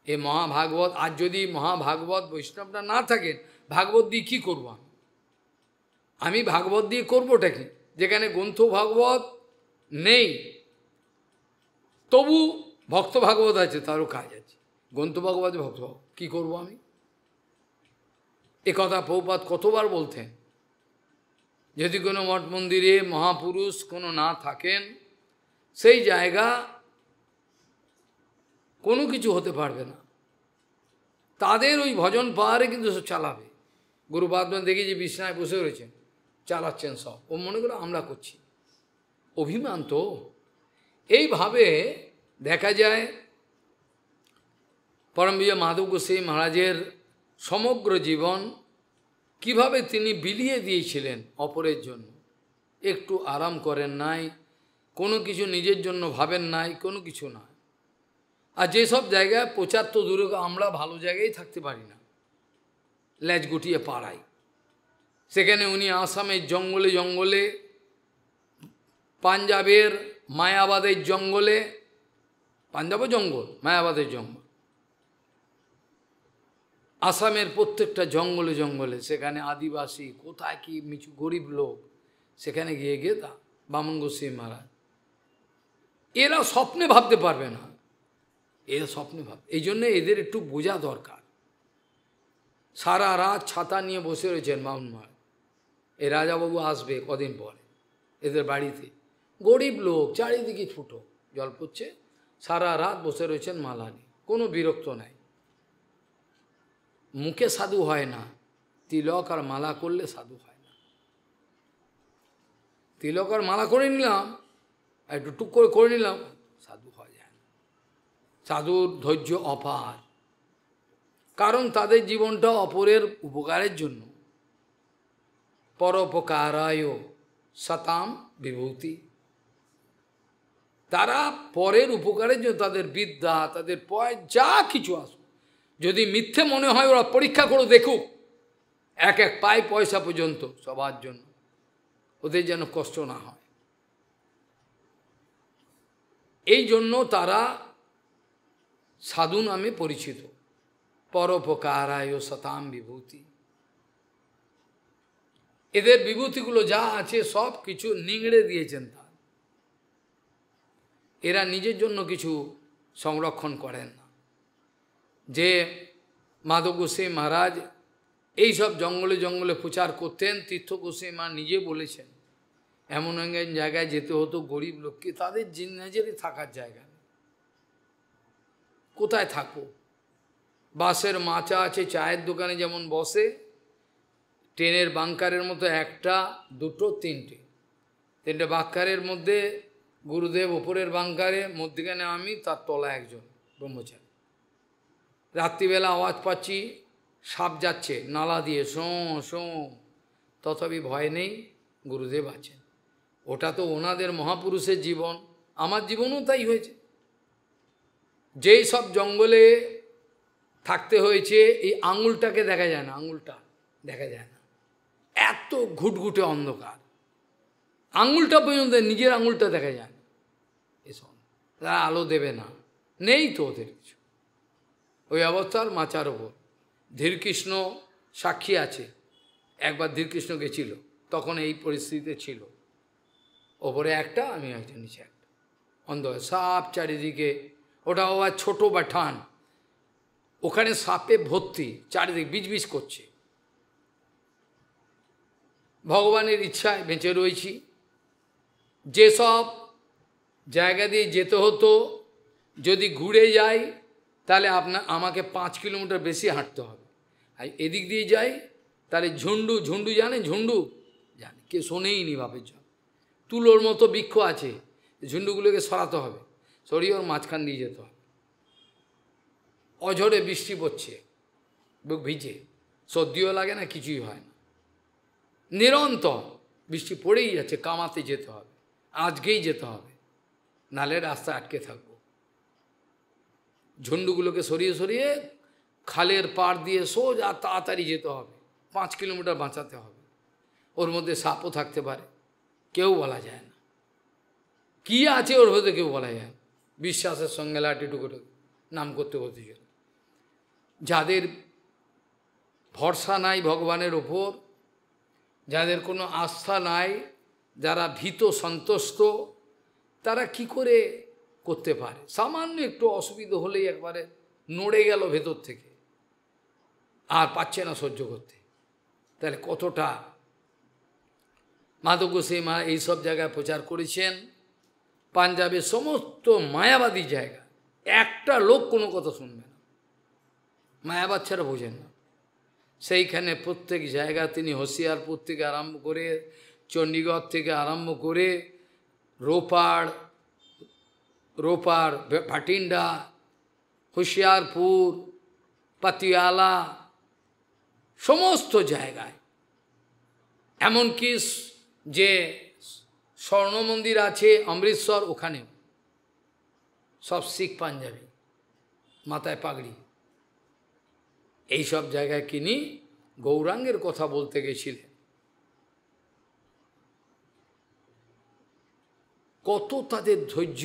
এ মহাভাগবত, আজ যদি মহাভাগবত বৈষ্ণবটা না থাকেন, ভাগবত দিয়ে কী করব আমি ভাগবত দিয়ে করবোটা কি? যেখানে গ্রন্থ ভাগবত নেই, তবু ভক্ত ভাগবত আছে, তারও কাজ আছে। গ্রন্থ ভাগবত ভক্ত কী করবো আমি? এ কথা প্রভুপাদ কতবার বলতেন, যদি কোনো মঠ মন্দিরে মহাপুরুষ কোনো না থাকেন, সেই জায়গা কোনো কিছু হতে পারবে না। তাদের ওই ভজন পাহাড়ে কিন্তু সব চালাবে। গুরুপাদ দেখি যে বিছানায় বসে রয়েছেন, চালাচ্ছেন সব, ও মনে করে আমরা করছি। অভিমান তো। এইভাবে দেখা যায় পরমবিজয় মাধব গোস্বামী মহারাজের সমগ্র জীবন কিভাবে তিনি বিলিয়ে দিয়েছিলেন অপরের জন্য। একটু আরাম করেন নাই, কোনো কিছু নিজের জন্য ভাবেন নাই, কোনো কিছু না। আর যেসব জায়গায় প্রচার তো দূরে, আমরা ভালো জায়গায় থাকতে পারি না, লেজ গুটিয়ে পাড়াই। সেখানে উনি আসামের জঙ্গলে জঙ্গলে, পাঞ্জাবের মায়াবাদের জঙ্গলে, পাঞ্জাবও জঙ্গল, মায়াবাদের জঙ্গল, আসামের প্রত্যেকটা জঙ্গলে জঙ্গলে, সেখানে আদিবাসী কোথায় কি মিছু গরিব লোক, সেখানে গিয়ে গিয়ে তা বামন গোস্বামী মহারাজ, এরা স্বপ্নে ভাবতে পারবে না, এরা স্বপ্নে ভাব। এই জন্য এদের একটু বোঝা দরকার। সারা রাত ছাতা নিয়ে বসে রয়েছেন বামন মহারাজ। এই রাজাবাবু আসবে কদিন পরে এদের বাড়িতে, গরিব লোক, চারিদিকে ফুটো জল পড়ছে, সারা রাত বসে রয়েছেন মালা নিয়ে, কোনো বিরক্ত নাই। মুখে সাধু হয় না, তিলক আর মালা করলে সাধু হয় না। তিলক আর মালা করে নিলাম, একটু টুক করে করে নিলাম, সাধু হয়ে যায় না। সাধুর ধৈর্য অপার, কারণ তাদের জীবনটা অপরের উপকারের জন্য। পরোপকারায় সতাম বিভূতি, তারা পরের উপকারের জন্য তাদের বিদ্যা, তাদের যা কিছু আসুক, যদি মিথ্যে মনে হয় ওরা পরীক্ষা করে দেখুক, এক এক পাই পয়সা পর্যন্ত সবার জন্য, ওদের যেন কষ্ট না হয়। এই জন্য তারা সাধু নামে পরিচিত। পরোপকারায় সতাম বিভূতি, এদের বিভূতিগুলো যা আছে সব কিছু নিংড়ে দিয়েছেন তার। এরা নিজের জন্য কিছু সংরক্ষণ করেন না। যে মাধব গোস্বামী মহারাজ এইসব জঙ্গলে জঙ্গলে প্রচার করতেন, তীর্থ গোস্বামী মা নিজে বলেছেন, এমন এমন জায়গায় যেতে হতো গরিব লোককে, তাদের নিজেরই থাকার জায়গা নেই, কোথায় থাকবো? বাসের মাচা আছে, চায়ের দোকানে যেমন বসে, ট্রেনের বাংকারের মতো একটা, দুটো, তিনটে বাংকারের মধ্যে গুরুদেব ওপরের বাংকারে, মধ্যখানে আমি, তার তলা একজন ব্রহ্মচারী। রাত্রিবেলা আওয়াজ পাচ্ছি সাপ যাচ্ছে নালা দিয়ে, শোঁ শোঁ, তথাপি ভয় নেই, গুরুদেব আছেন। ওটা তো ওনাদের মহাপুরুষের জীবন, আমার জীবনও তাই হয়েছে। যেই সব জঙ্গলে থাকতে হয়েছে, এই আঙুলটাকে দেখা যায় না, আঙুলটা দেখা যায় না, এত ঘুটঘুটে অন্ধকার, আঙুলটা পর্যন্ত, নিজের আঙুলটা দেখা যায় না। এসব তারা আলো দেবে না, নেই তো ওদের কিছু। ওই অবস্থার মাচার ওপর ধীরকৃষ্ণ সাক্ষী আছে, একবার ধীরকৃষ্ণ গেছিল, তখন এই পরিস্থিতিতে ছিল। ওপরে একটা, আমি একজন নিচে একটা, অন্ধকার, সাপ চারিদিকে। ওটা আবার ছোটো বাঠান, ওখানে সাপে ভর্তি, চারিদিকে বিজবিজ করছে। ভগবানের ইচ্ছায় বেঁচে রয়েছি। যেসব জায়গা দিয়ে যেতে হতো, যদি ঘুরে যাই তাহলে আমাকে 5 কিলোমিটার বেশি হাঁটতে হবে। আর এদিক দিয়ে যাই তাহলে ঝুন্ডু, ঝুন্ডু জানে, ঝুন্ডু জানে, কে শোনেই নি বাপের জন্য। তুলোর মতো বৃক্ষ আছে, ঝুন্ডুগুলোকে সরাতে হবে, সরিয়ে ওর মাঝখান দিয়ে যেতে হবে। অঝরে বৃষ্টি পড়ছে, বুক ভিজে, সর্দিও লাগে না, কিছুই হয় না, নিরন্তর বৃষ্টি পড়েই যাচ্ছে। কামাতে যেতে হবে, আজকেই যেতে হবে, নালে রাস্তা আটকে থাকবো। ঝুন্ডুগুলোকে সরিয়ে সরিয়ে খালের পাড় দিয়ে সোজা তাড়াতাড়ি যেতে হবে, 5 কিলোমিটার বাঁচাতে হবে। ওর মধ্যে সাপও থাকতে পারে, কেউ বলা যায় না কি আছে ওর মধ্যে, কেউ বলা যায় না। বিশ্বাসের সঙ্গে লাঠি টুকরো নাম করতে করতে চলে। যাদের ভরসা নাই ভগবানের ওপর, যাদের কোনো আস্থা নাই, যারা ভীত সন্তুষ্ট, তারা কি করে করতে পারে? সামান্য একটু অসুবিধা হলেই একবারে নড়ে গেল ভেতর থেকে, আর পাচ্ছে না সহ্য করতে। তাহলে কতটা মাধব গোসাই মা এইসব জায়গায় প্রচার করেছেন। পাঞ্জাবের সমস্ত মায়াবাদী জায়গা, একটা লোক কোনো কথা শুনবে না, মায়াবাদ ছাড়া বোঝেন না। সেইখানে প্রত্যেক জায়গা তিনি হোশিয়ারপুর থেকে আরম্ভ করে, চণ্ডীগড় থেকে আরম্ভ করে, রোপার ভাটিন্ডা, হোশিয়ারপুর, পাতিয়ালা, সমস্ত জায়গায়, এমনকি যে স্বর্ণ মন্দির আছে অমৃতসর, ওখানেও সব শিখ পাঞ্জাবি, মাথায় পাগড়ি। এইসব জায়গায় তিনি গৌরাঙ্গের কথা বলতে গেছিলেন। কত তাদের ধৈর্য!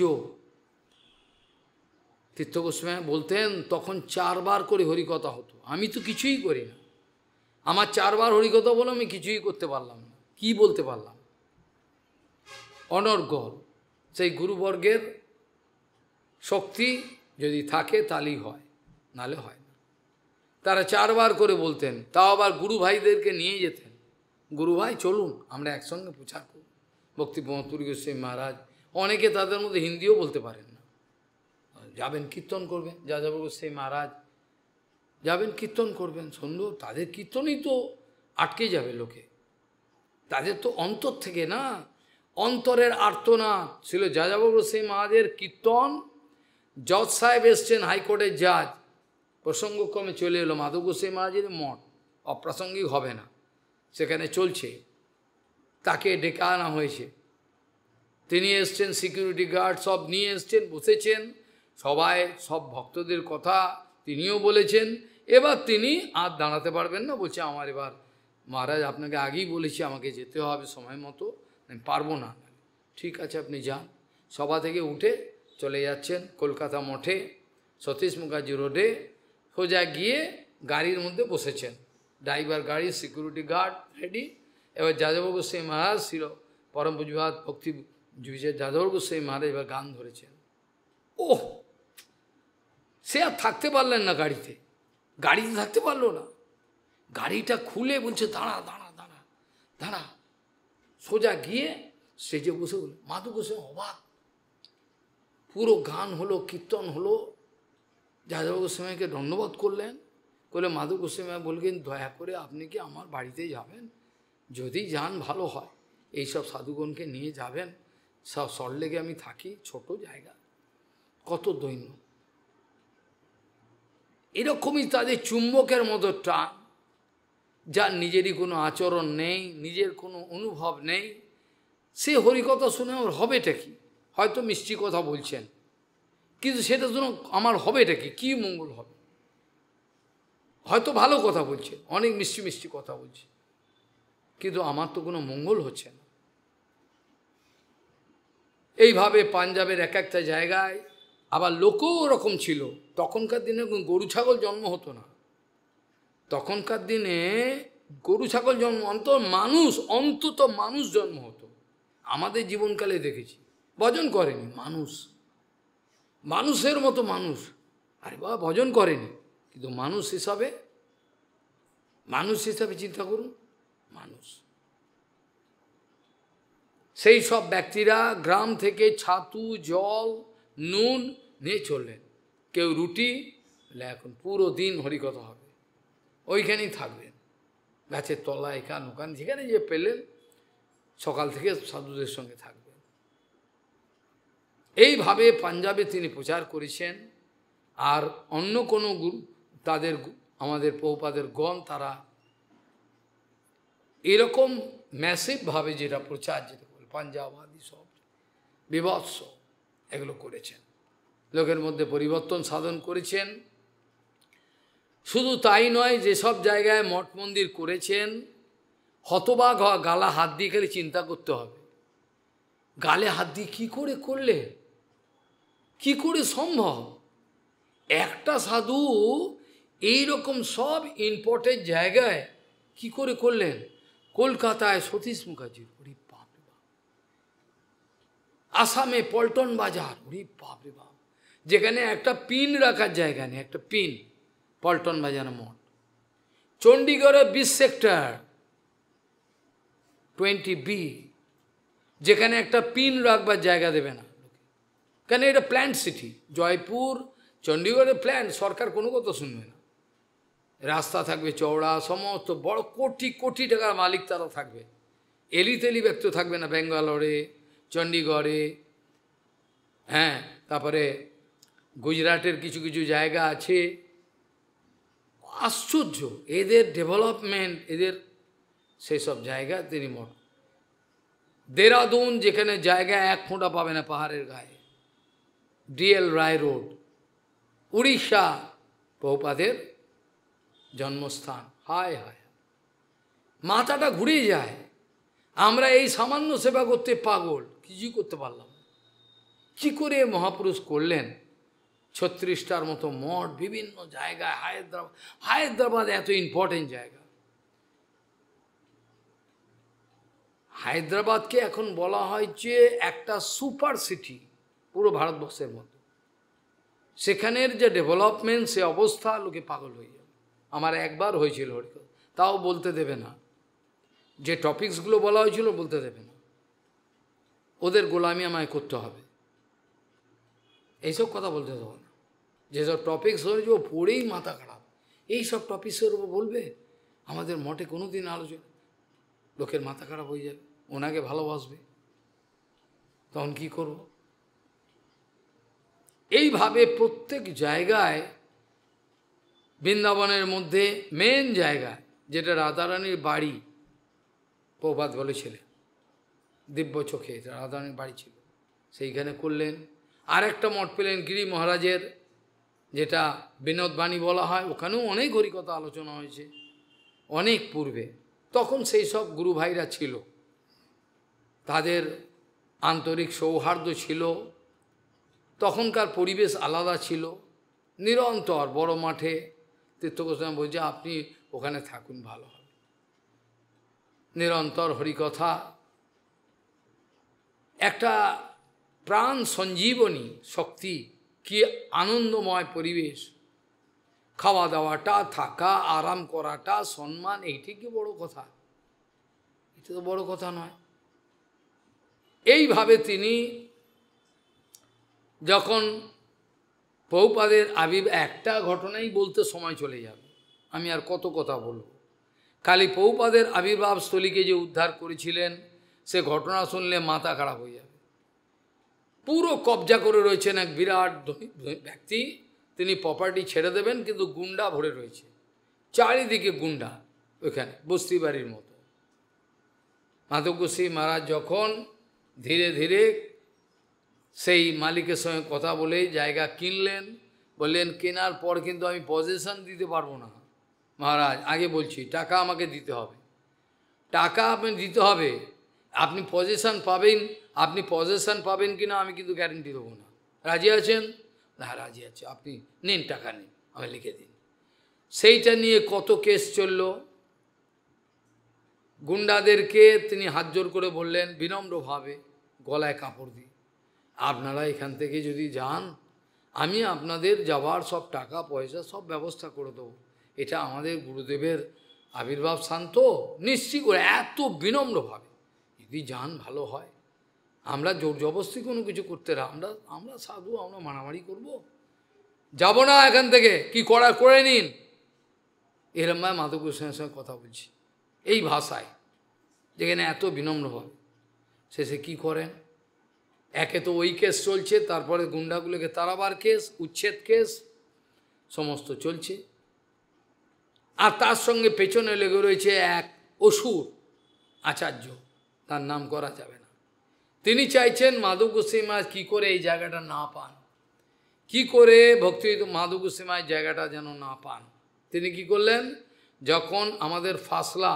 তীর্থ গোস্বামী বলতেন তখন 4 বার করে হরিকথা হতো, আমি তো কিছুই করি না, আমার 4 বার হরিকথা বলে আমি কিছুই করতে পারলাম না, কি বলতে পারলাম? অনর্গল সেই গুরুবর্গের শক্তি যদি থাকে তাহলেই হয়, নালে হয় না। তারা 4 বার করে বলতেন, তাও আবার গুরু ভাইদেরকে নিয়ে যেতেন, গুরু ভাই চলুন আমরা একসঙ্গে প্রচার করব। ভক্তি প্রমোদপুরী গোস্বামী মহারাজ, অনেকে তাদের মধ্যে হিন্দিও বলতে পারেন না, যাবেন কীর্তন করবেন। যাযাবর গোস্বামী মহারাজ যাবেন কীর্তন করবেন, সুন্দর, তাদের কীর্তনই তো আটকে যাবে লোকে, তাদের তো অন্তর থেকে না, অন্তরের আর্তনাদ ছিল। যাযাবর গোস্বামী মহারাজের কীর্তন, জজ সাহেব এসছেন হাইকোর্টের জাজ, প্রসঙ্গক্রমে চলে এলো মাধব গোস্বামী মহারাজের মঠ, অপ্রাসঙ্গিক হবে না, সেখানে চলছে, তাকে ডেকে আনা হয়েছে, তিনি এসছেন, সিকিউরিটি গার্ড সব নিয়ে এসছেন, বসেছেন, সবাই সব ভক্তদের কথা তিনিও বলেছেন। এবার তিনি আর দাঁড়াতে পারবেন না, বলছে আমার এবার মহারাজ আপনাকে আগেই বলেছি আমাকে যেতে হবে সময় মতো, আমি পারবো না। ঠিক আছে আপনি যান। সভা থেকে উঠে চলে যাচ্ছেন কলকাতা মঠে, সতীশ মুখার্জি রোডে, সোজা গিয়ে গাড়ির মধ্যে বসেছেন, ড্রাইভার গাড়ি, সিকিউরিটি গার্ড রেডি। এবার যাদব গোস্বামী মহারাজ ছিল পরম পূজ্যপাদ ভক্তি যাদব গোস্বামী মহারাজ এবার গান ধরেছেন। ওহ, সে আর থাকতে পারলেন না, গাড়িতে থাকতে পারলো না, গাড়িটা খুলে বলছে দাঁড়া দাঁড়া দাঁড়া দাঁড়া, সোজা গিয়ে স্টেজে বসে বলল। মাধব গোস্বামী অবাক, পুরো গান হলো, কীর্তন হলো, যাদব গোস্বামীকে ধন্যবাদ করলেন, করলে মাধব গোস্বামী বললেন দয়া করে আপনি কি আমার বাড়িতে যাবেন, যদি যান ভালো হয়, এইসব সাধুগণকে নিয়ে যাবেন, সব সল্টলেকে আমি থাকি, ছোট জায়গা, কত দৈন্য। এরকমই তাদের চুম্বকের মতো টান, যার নিজেরই কোনো আচরণ নেই, নিজের কোনো অনুভব নেই, সে হরিকথা শুনে ওর হবেটা কি? হয়তো মিষ্টি কথা বলছেন, কিন্তু সেটা শুনে আমার হবেটা কি? কী মঙ্গল হবে? হয়তো ভালো কথা বলছে, অনেক মিষ্টি মিষ্টি কথা বলছে, কিন্তু আমার তো কোনো মঙ্গল হচ্ছে না। এইভাবে পাঞ্জাবের এক একটা জায়গায় আবার লোকও ওরকম ছিল। তখনকার দিনে গরু ছাগল জন্ম হতো না, তখনকার দিনে গরু ছাগল জন্ম, অন্তত মানুষ জন্ম হতো। আমাদের জীবনকালে দেখেছি, ভজন করেনি মানুষ, মানুষের মতো মানুষ, আরে বাবা ভজন করেনি, কিন্তু মানুষ হিসাবে চিন্তা করুন, মানুষ। সেই সব ব্যক্তিরা গ্রাম থেকে ছাতু, জল, নুন নিয়ে চললেন, কেউ রুটি, এখন পুরো দিন হরিকথা হবে, ওইখানেই থাকবেন, গাছের তলায়, ওখানে যেখানে যে পেলেন, সকাল থেকে সাধুদের সঙ্গে থাকবেন। এইভাবে পাঞ্জাবে তিনি প্রচার করেছেন। আর অন্য কোনো গুরু, তাদের আমাদের প্রভুপাদের গণ, তারা এরকম ম্যাসিভভাবে যেটা প্রচার, যেটা বলে পাঞ্জাবাদী সব বিভৎস, এগুলো করেছেন, লোকের মধ্যে পরিবর্তন সাধন করেছেন। শুধু তাই নয়, যেসব জায়গায় মঠ মন্দির করেছেন, হতবাক গালা হাত দিয়ে খালি চিন্তা করতে হবে, গালে হাত দিয়ে কী করে করলে, কি করে সম্ভব? একটা সাধু এইরকম সব ইম্পর্টেন্ট জায়গায় কি করে করলেন? কলকাতায় সতীশ মুখার্জি, ওরে বাপ রে বাপ, আসামে পল্টন বাজার, ওরে বাপ রে বাপ, যেখানে একটা পিন রাখার জায়গা নেই, একটা পিন, পল্টন বাজার মঠ। চণ্ডীগড়ে 20 সেক্টর 20B, যেখানে একটা পিন রাখবার জায়গা দেবে না, কেন? এটা প্ল্যান্ট সিটি। জয়পুর, চণ্ডীগড়ের প্ল্যান, সরকার কোনো কথা শুনবে না। রাস্তা থাকবে চওড়া, সমস্ত বড় কোটি কোটি টাকার মালিক তারা থাকবে, এলিতেলি ব্যক্তি থাকবে না। ব্যাঙ্গালোরে, চণ্ডীগড়ে, হ্যাঁ, তারপরে গুজরাটের কিছু কিছু জায়গা আছে, আশ্চর্য এদের ডেভেলপমেন্ট, এদের সেই সব জায়গা তিনি মঠ। দেরাদুন, যেখানে জায়গা 1 ফোঁটা পাবে না পাহাড়ের গায়ে, DL রায় রোড, উড়িষ্যা, প্রভুপাদের জন্মস্থান। হায় হায়, মাথাটা ঘুরে যায়। আমরা এই সামান্য সেবা করতে পাগল, কিছুই করতে পারলাম না। কি করে মহাপুরুষ করলেন 36টার মতো মঠ বিভিন্ন জায়গায়। হায়দ্রাবাদ এত ইম্পর্টেন্ট জায়গা। হায়দ্রাবাদকে এখন বলা হয় যে একটা সুপার সিটি পুরো ভারতবর্ষের মধ্যে। সেখানের যে ডেভেলপমেন্ট, সে অবস্থা, লোকে পাগল হয়ে যাবে। আমার একবার হয়েছিল হরিকথা, তাও বলতে দেবে না, যে টপিকসগুলো বলা হয়েছিল বলতে দেবে না, ওদের গোলামি আমায় করতে হবে, এইসব কথা বলতে দেবো না। যেসব টপিকস হয়েছে ও পড়েই মাথা খারাপ, এইসব টপিক্সের উপর বলবে, আমাদের মঠে কোনো দিন আলোচনা, লোকের মাথা খারাপ হয়ে যাবে, ওনাকে ভালোবাসবে, তখন কি করব? এইভাবে প্রত্যেক জায়গায়, বৃন্দাবনের মধ্যে মেন জায়গা যেটা রাধারানীর বাড়ি, প্রভাত বলেছিলেন, দিব্য চোখে রাধারানীর বাড়ি ছিল, সেইখানে করলেন। আর একটা মঠ পেলেন গিরি মহারাজের, যেটা বিনোদ বাণী বলা হয়, ওখানেও অনেক হরিকথা আলোচনা হয়েছে অনেক পূর্বে। তখন সেই সব গুরু ভাইরা ছিল, তাদের আন্তরিক সৌহার্দ্য ছিল, তখনকার পরিবেশ আলাদা ছিল। নিরন্তর বড় মাঠে তীর্থগোস্বামী বলছে, আপনি ওখানে থাকুন, ভালো হবে। নিরন্তর হরিকথা, একটা প্রাণ সঞ্জীবনী শক্তি, কি আনন্দময় পরিবেশ। খাওয়া দাওয়াটা, থাকা, আরাম করাটা, সম্মান, এইটি কি বড় কথা? এটা তো বড় কথা নয়। এইভাবে তিনি যখন প্রভুপাদের একটা ঘটনাই বলতে সময় চলে যাবে, আমি আর কত কথা বলব। খালি প্রভুপাদের আবির্ভাব স্থলীকে যে উদ্ধার করেছিলেন, সে ঘটনা শুনলে মাথা খারাপ হয়ে যাবে। পুরো কবজা করে রয়েছেন এক বিরাট ব্যক্তি, তিনি প্রপার্টি ছেড়ে দেবেন, কিন্তু গুন্ডা ভরে রয়েছে, চারিদিকে গুন্ডা, ওইখানে বস্তি বাড়ির মতো। মাধব গোস্বামী মহারাজ যখন ধীরে ধীরে সেই মালিকের সঙ্গে কথা বলে জায়গা কিনলেন, বললেন, কেনার পর কিন্তু আমি পজেশন দিতে পারবো না মহারাজ, আগে বলছি টাকা আমাকে দিতে হবে, টাকা আপনি দিতে হবে, আপনি পজেশন পাবেন, আপনি পজেশন পাবেন কিনা আমি কিন্তু গ্যারেন্টি দেবো না। রাজি আছেন? না, রাজি আছে, আপনি নিন, টাকা নিন, আমি লিখে দিন। সেইটা নিয়ে কত কেস চলল। গুন্ডাদেরকে তিনি হাত জোর করে বললেন বিনম্রভাবে, গলায় কাপড় দিয়ে, আপনারা এখান থেকে যদি যান, আমি আপনাদের যাওয়ার সব টাকা পয়সা সব ব্যবস্থা করে দেবো, এটা আমাদের গুরুদেবের আবির্ভাব শান্ত, নিশ্চিত করে, এত বিনম্রভাবে, যদি যান ভালো হয়, আমরা জোর জবরদস্তি কোনো কিছু করতে না, আমরা সাধু, আমরা মারামারি করব, যাব না এখান থেকে, কি করা করে নিন। এরমভাবে মাধব গোস্বামীর সঙ্গে কথা বলছি এই ভাষায়, যেখানে এত বিনম্রভাবে। শেষে কি করেন, একে তো ওই কেস চলছে, তারপরে গুন্ডাগুলোকে তাড়াবার কেস, উচ্ছেদ কেস, সমস্ত চলছে। আর তার সঙ্গে পেছনে লেগে রয়েছে এক অসুর আচার্য, তার নাম করা যাবে না। তিনি চাইছেন মাধব গোস্বামী মহারাজ কী করে এই জায়গাটা না পান, কি করে ভক্তি মাধব গোস্বামী মহারাজ জায়গাটা যেন না পান, তিনি কি করলেন, যখন আমাদের ফাসলা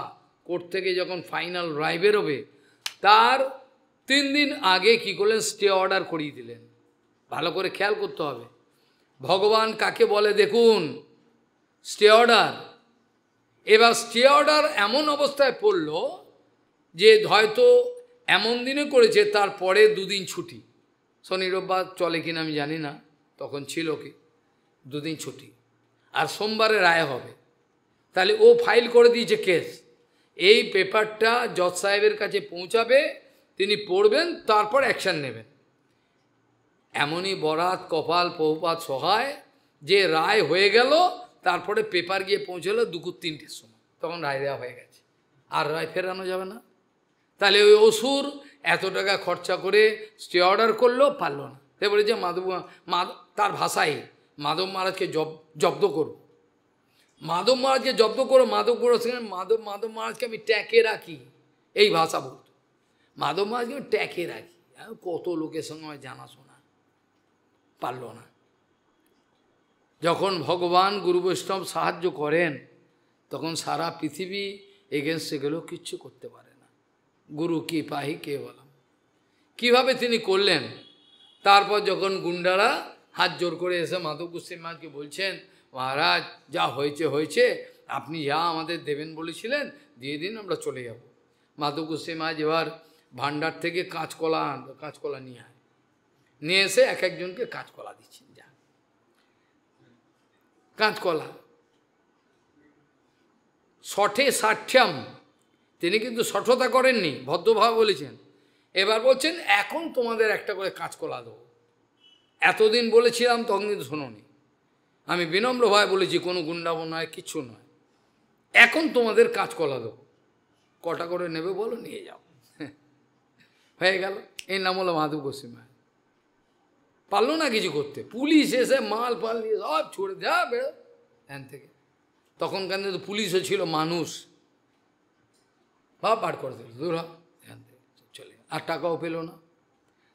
কোর্ট থেকে যখন ফাইনাল রায় বেরোবে তার 3 দিন আগে কি করলেন, স্টে অর্ডার করিয়ে দিলেন। ভালো করে খেয়াল করতে হবে, ভগবান কাকে বলে দেখুন, স্টে অর্ডার। এবার স্টে অর্ডার এমন অবস্থায় পড়ল যে হয়তো এমন দিনে করেছে তারপরে 2 দিন ছুটি, শনি রোববার চলে কিনা আমি জানি না, তখন ছিল কি 2 দিন ছুটি, আর সোমবারে রায় হবে। তাহলে ও ফাইল করে দিয়েছে কেস, এই পেপারটা জজ সাহেবের কাছে পৌঁছাবে, তিনি পড়বেন, তারপর অ্যাকশন নেবেন। এমনই বরাত কপাল পৌপাত সহায় যে রায় হয়ে গেল, তারপরে পেপার গিয়ে পৌঁছলো দুপুর 3টের সময়, তখন রায় দেওয়া হয়ে গেছে, আর রায় ফেরানো যাবে না। তাহলে ওই অসুর এত টাকা খরচা করে স্টে অর্ডার করলো, পারল না। সে বলে যে তার ভাষায় মাধব মহারাজকে জব্দ করো, মাধব মহারাজকে জব্দ করো, মাধব মহারাজকে আমি ট্যাকে রাখি, এই ভাষা বলতো। মাধব মহারাজকে আমি ট্যাকে রাখি, কত লোকের সঙ্গে আমার জানাশোনা, পারল না। যখন ভগবান গুরু বৈষ্ণব সাহায্য করেন, তখন সারা পৃথিবী এগেনস্টে গেলেও কিচ্ছু করতে পারে না। গুরু কি পাহি কে বলাম, কিভাবে তিনি করলেন। তারপর যখন গুন্ডারা হাত জোর করে এসে মাধব গোস্বামী মহারাজকে বলছেন, মহারাজ যা হয়েছে হয়েছে, আপনি যা আমাদের দেবেন বলেছিলেন দিয়ে দিন, আমরা চলে যাব। মাধব গোস্বামী মহারাজ এবার ভান্ডার থেকে কাঁচকলা নিয়ে এসে এক একজনকে কাঁচকলা দিচ্ছেন, যা কাঁচকলা শঠে ষাঠ্যাম, তিনি কিন্তু শঠতা করেননি, ভদ্রভাবে বলেছেন। এবার বলছেন এখন তোমাদের একটা করে কাঁচকলা দেবো, এতদিন বলেছিলাম তখন কিন্তু শোনোনি, আমি বিনম্রভাবে বলেছি, কোনো গুন্ডাবো নয়, কিচ্ছু নয়, এখন তোমাদের কাঁচকলা দেবো, কটা করে নেবে বলো, নিয়ে যাও। হয়ে গেল, এই নাম হলো মাধব গোস্বামী। পারলো না কিছু করতে, পুলিশ এসে মাল ফাল নিয়ে সব ছুড়ে যা বেরো এখান থেকে। তখনকার তো পুলিশও ছিল মানুষ, ভাব বার করে দিল, দূর এখান থেকে চলে, আর টাকাও পেল না।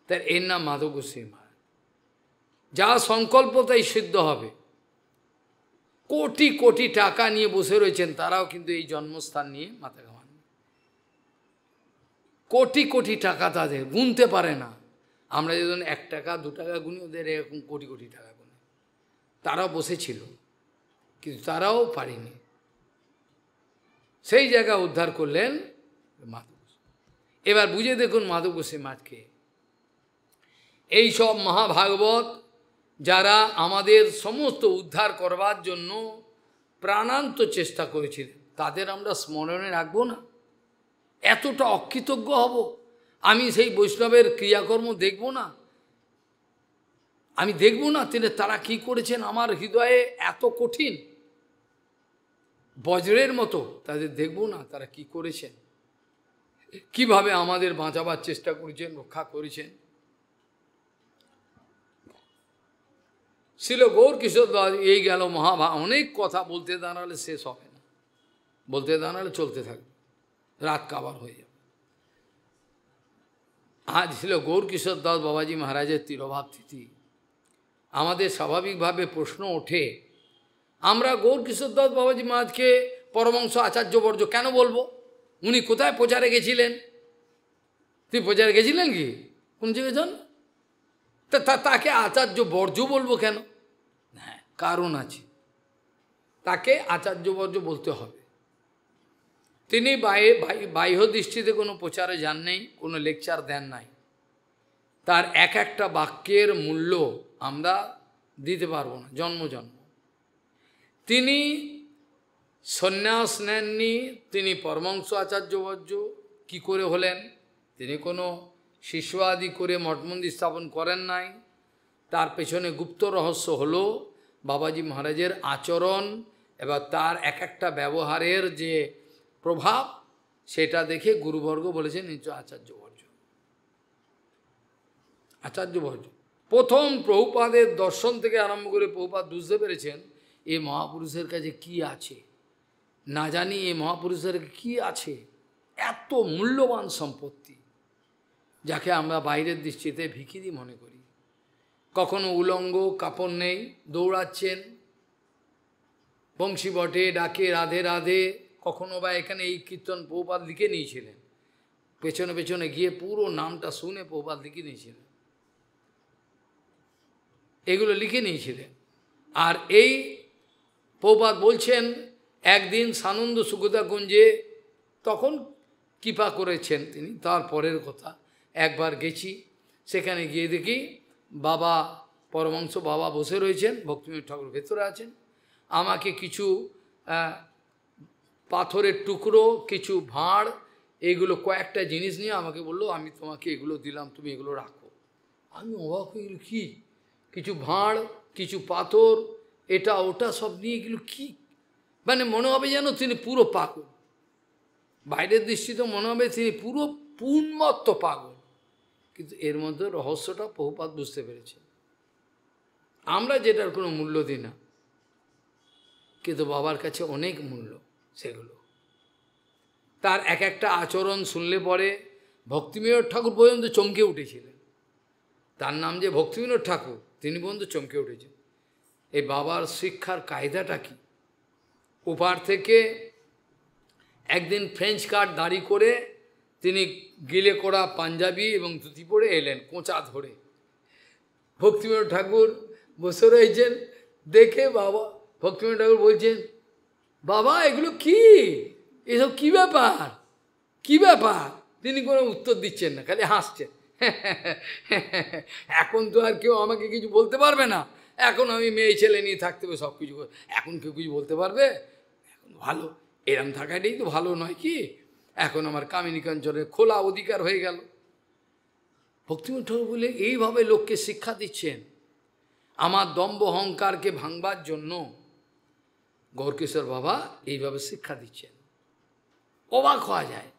তার এর নাম মাধব গোস্বামী মহারাজ। যা সংকল্প তাই সিদ্ধ হবে। কোটি কোটি টাকা নিয়ে বসে রয়েছেন, তারাও কিন্তু এই জন্মস্থান নিয়ে মাথা ঘামান। কোটি কোটি টাকা তাদের গুনতে পারে না। আমরা যখন 1 টাকা 2 টাকা গুনি, ওদের এরকম কোটি কোটি টাকা গুনে। তারাও বসেছিল, কিন্তু তারাও পারেনি। সেই জায়গা উদ্ধার করলেন মাধব গোস্বামী। এবার বুঝে দেখুন মাধব গোস্বামী মহারাজকে। এই সব মহাভাগবত যারা আমাদের সমস্ত উদ্ধার করবার জন্য প্রাণান্ত চেষ্টা করেছিলেন, তাদের আমরা স্মরণে রাখবো না? এতটা অকৃতজ্ঞ হব? আমি সেই বৈষ্ণবের ক্রিয়াকর্ম দেখব না? আমি দেখব না তারা কি করেছেন? আমার হৃদয়ে এত কঠিন বজ্রের মতো, তাদের দেখব না তারা কি করেছেন, কিভাবে আমাদের বাঁচাবার চেষ্টা করেছেন, রক্ষা করেছেন। ছিল গৌর কিশোর দাস, এই গেল অনেক কথা বলতে দাঁড়ালে শেষ হবে না, বলতে দাঁড়ালে চলতে থাকবে, রাত কাবার হয়ে যাবে। আজ ছিল গৌর কিশোর দাস বাবাজি মহারাজের তিরোভাব তিথি। আমাদের স্বাভাবিকভাবে প্রশ্ন ওঠে, আমরা গৌর কিশোর দাস বাবাজি মহারাজকে পরমহংস আচার্যবর্য কেন বলবো? উনি কোথায় প্রচারে গেছিলেন? তুই প্রচারে গেছিলেন কি কোন জায়গায় যান? তাকে আচার্য বর্জ্য বলবো কেন? হ্যাঁ, কারণ আছে, তাকে আচার্য বর্জ্য বলতে হবে। তিনি বাহ্য দৃষ্টিতে কোনো প্রচারে যান নেই, কোনো লেকচার দেন নাই। তার এক একটা বাক্যের মূল্য আমরা দিতে পারবো না জন্ম জন্ম। তিনি সন্ন্যাস নেননি, তিনি পরমহংস আচার্যবর্য কি করে হলেন? তিনি কোনো শিষ্য আদি করে মঠ মন্দির স্থাপন করেন নাই। তার পেছনে গুপ্ত রহস্য হলো বাবাজি মহারাজের আচরণ, এবার তার এক একটা ব্যবহারের যে প্রভাব, সেটা দেখে গুরুবর্গ বলেছেন নিশ্চয় আচার্যবর্য। আচার্যবর্য প্রথম প্রভুপাদের দর্শন থেকে আরম্ভ করে প্রভুপাদ বুঝতে পেরেছেন এই মহাপুরুষের কাছে কি আছে। না জানি এই মহাপুরুষের কি আছে, এত মূল্যবান সম্পত্তি, যাকে আমরা বাইরের দৃষ্টিতে ভিখিরি মনে করি। কখনো উলঙ্গ, কাপড় নেই, দৌড়াচ্ছেন, বংশী বটে ডাকে রাধে রাধে, কখনো বা এখানে এই কীর্তন প্রভুপাদ লিখে নিয়েছিলেন, পেছনে পেছনে গিয়ে পুরো নামটা শুনে প্রভুপাদ লিখে নিয়েছিলেন, এগুলো লিখে নিয়েছিলেন। আর এই প্রভুপাদ বলছেন একদিন সানন্দ সুখদা কুঞ্জে, তখন কৃপা করেছেন তিনি, তারপরের কথা, একবার গেছি, সেখানে গিয়ে দেখি বাবা পরমহংস বাবা বসে রয়েছেন, ভক্তিবিনোদ ঠাকুর ভেতরে আছেন। আমাকে কিছু পাথরের টুকরো, কিছু ভাঁড়, এগুলো কয়েকটা জিনিস নিয়ে আমাকে বললো, আমি তোমাকে এগুলো দিলাম, তুমি এগুলো রাখো। আমি অবাক হয়ে গেল, কী? কিছু ভাঁড়, কিছু পাথর, এটা ওটা সব নিয়ে এগুলো কী? মানে মনে হবে যেন তিনি পুরো পাগল, বাইরের দৃষ্টিতে মনে হবে তিনি পুরো পূর্ণমত্ত পাগল, কিন্তু এর মধ্যে রহস্যটা প্রভুপাদ বুঝতে পেরেছে। আমরা যেটার কোনো মূল্য দিই না, কিন্তু বাবার কাছে অনেক মূল্য সেগুলো। তার এক একটা আচরণ শুনলে পরে ভক্তিবিনোদ ঠাকুর পর্যন্ত চমকে উঠেছিলেন। তার নাম যে ভক্তিবিনোদ ঠাকুর, তিনি পর্যন্ত চমকে উঠেছেন। এই বাবার শিক্ষার কায়দাটা কি? ওপার থেকে একদিন ফ্রেঞ্চ কাট দাড়ি করে তিনি গিলে করা পাঞ্জাবি এবং ধুতি পরে এলেন, কোঁচা ধরে। ভক্তিবিনোদ ঠাকুর বসে রয়েছেন, দেখে বাবা, ভক্তিবিনোদ ঠাকুর বলছেন, বাবা এগুলো কি, এসব কি ব্যাপার, কি ব্যাপার? তিনি কোনো উত্তর দিচ্ছেন না, খালি হাসছেন। এখন তো আর কেউ আমাকে কিছু বলতে পারবে না, এখন আমি মেয়ে ছেলে নিয়ে থাকতে হবে, সব কিছু, এখন কেউ কিছু বলতে পারবে? এখন ভালো, এরম থাকাটাই তো ভালো নয় কি? এখন আমার কামিনী কাঞ্চনের খোলা অধিকার হয়ে গেল। ভক্তিবিনোদ ঠাকুর বলে এইভাবে লোককে শিক্ষা দিচ্ছেন, আমার দম্ভ অহংকারকে ভাঙবার জন্য গৌরকিশোর বাবা এইভাবে শিক্ষা দিচ্ছেন। অবাক হওয়া যায়,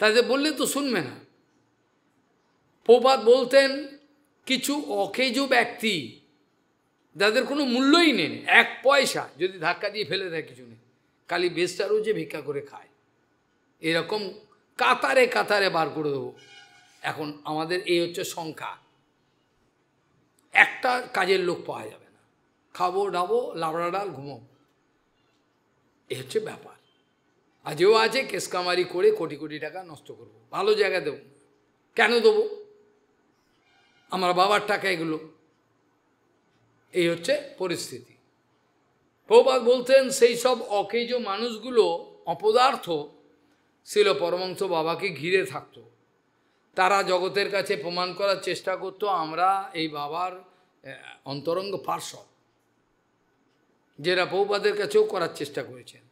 তাদের বললে তো শুনবে না। প্রভুপাদ বলতেন কিছু অকেজো ব্যক্তি, যাদের কোনো মূল্যই নেই, এক পয়সা যদি ধাক্কা দিয়ে ফেলে দেয় কিছু নেই, খালি বেশটারও যে ভিক্ষা করে খায়, এরকম কাতারে কাতারে বার করে দেবো। এখন আমাদের এই হচ্ছে সংখ্যা, একটা কাজের লোক পাওয়া যাবে না, খাবো ডাবো লাবড়া ডাল ঘুমোবো, এই হচ্ছে ব্যাপার। আজও আছে কেসকামারি করে কোটি কোটি টাকা নষ্ট করব, ভালো জায়গা দেব, কেন দেবো? আমার বাবার টাকা এগুলো, এই হচ্ছে পরিস্থিতি। প্রভুপাদ বলতেন সেই সব অকেজ মানুষগুলো অপদার্থ ছিল পরমহংস বাবাকে ঘিরে থাকতো, তারা জগতের কাছে প্রমাণ করার চেষ্টা করতো আমরা এই বাবার অন্তরঙ্গ পার্শ্বদ, যেটা প্রভুপাদের কাছেও করার চেষ্টা করেছেন।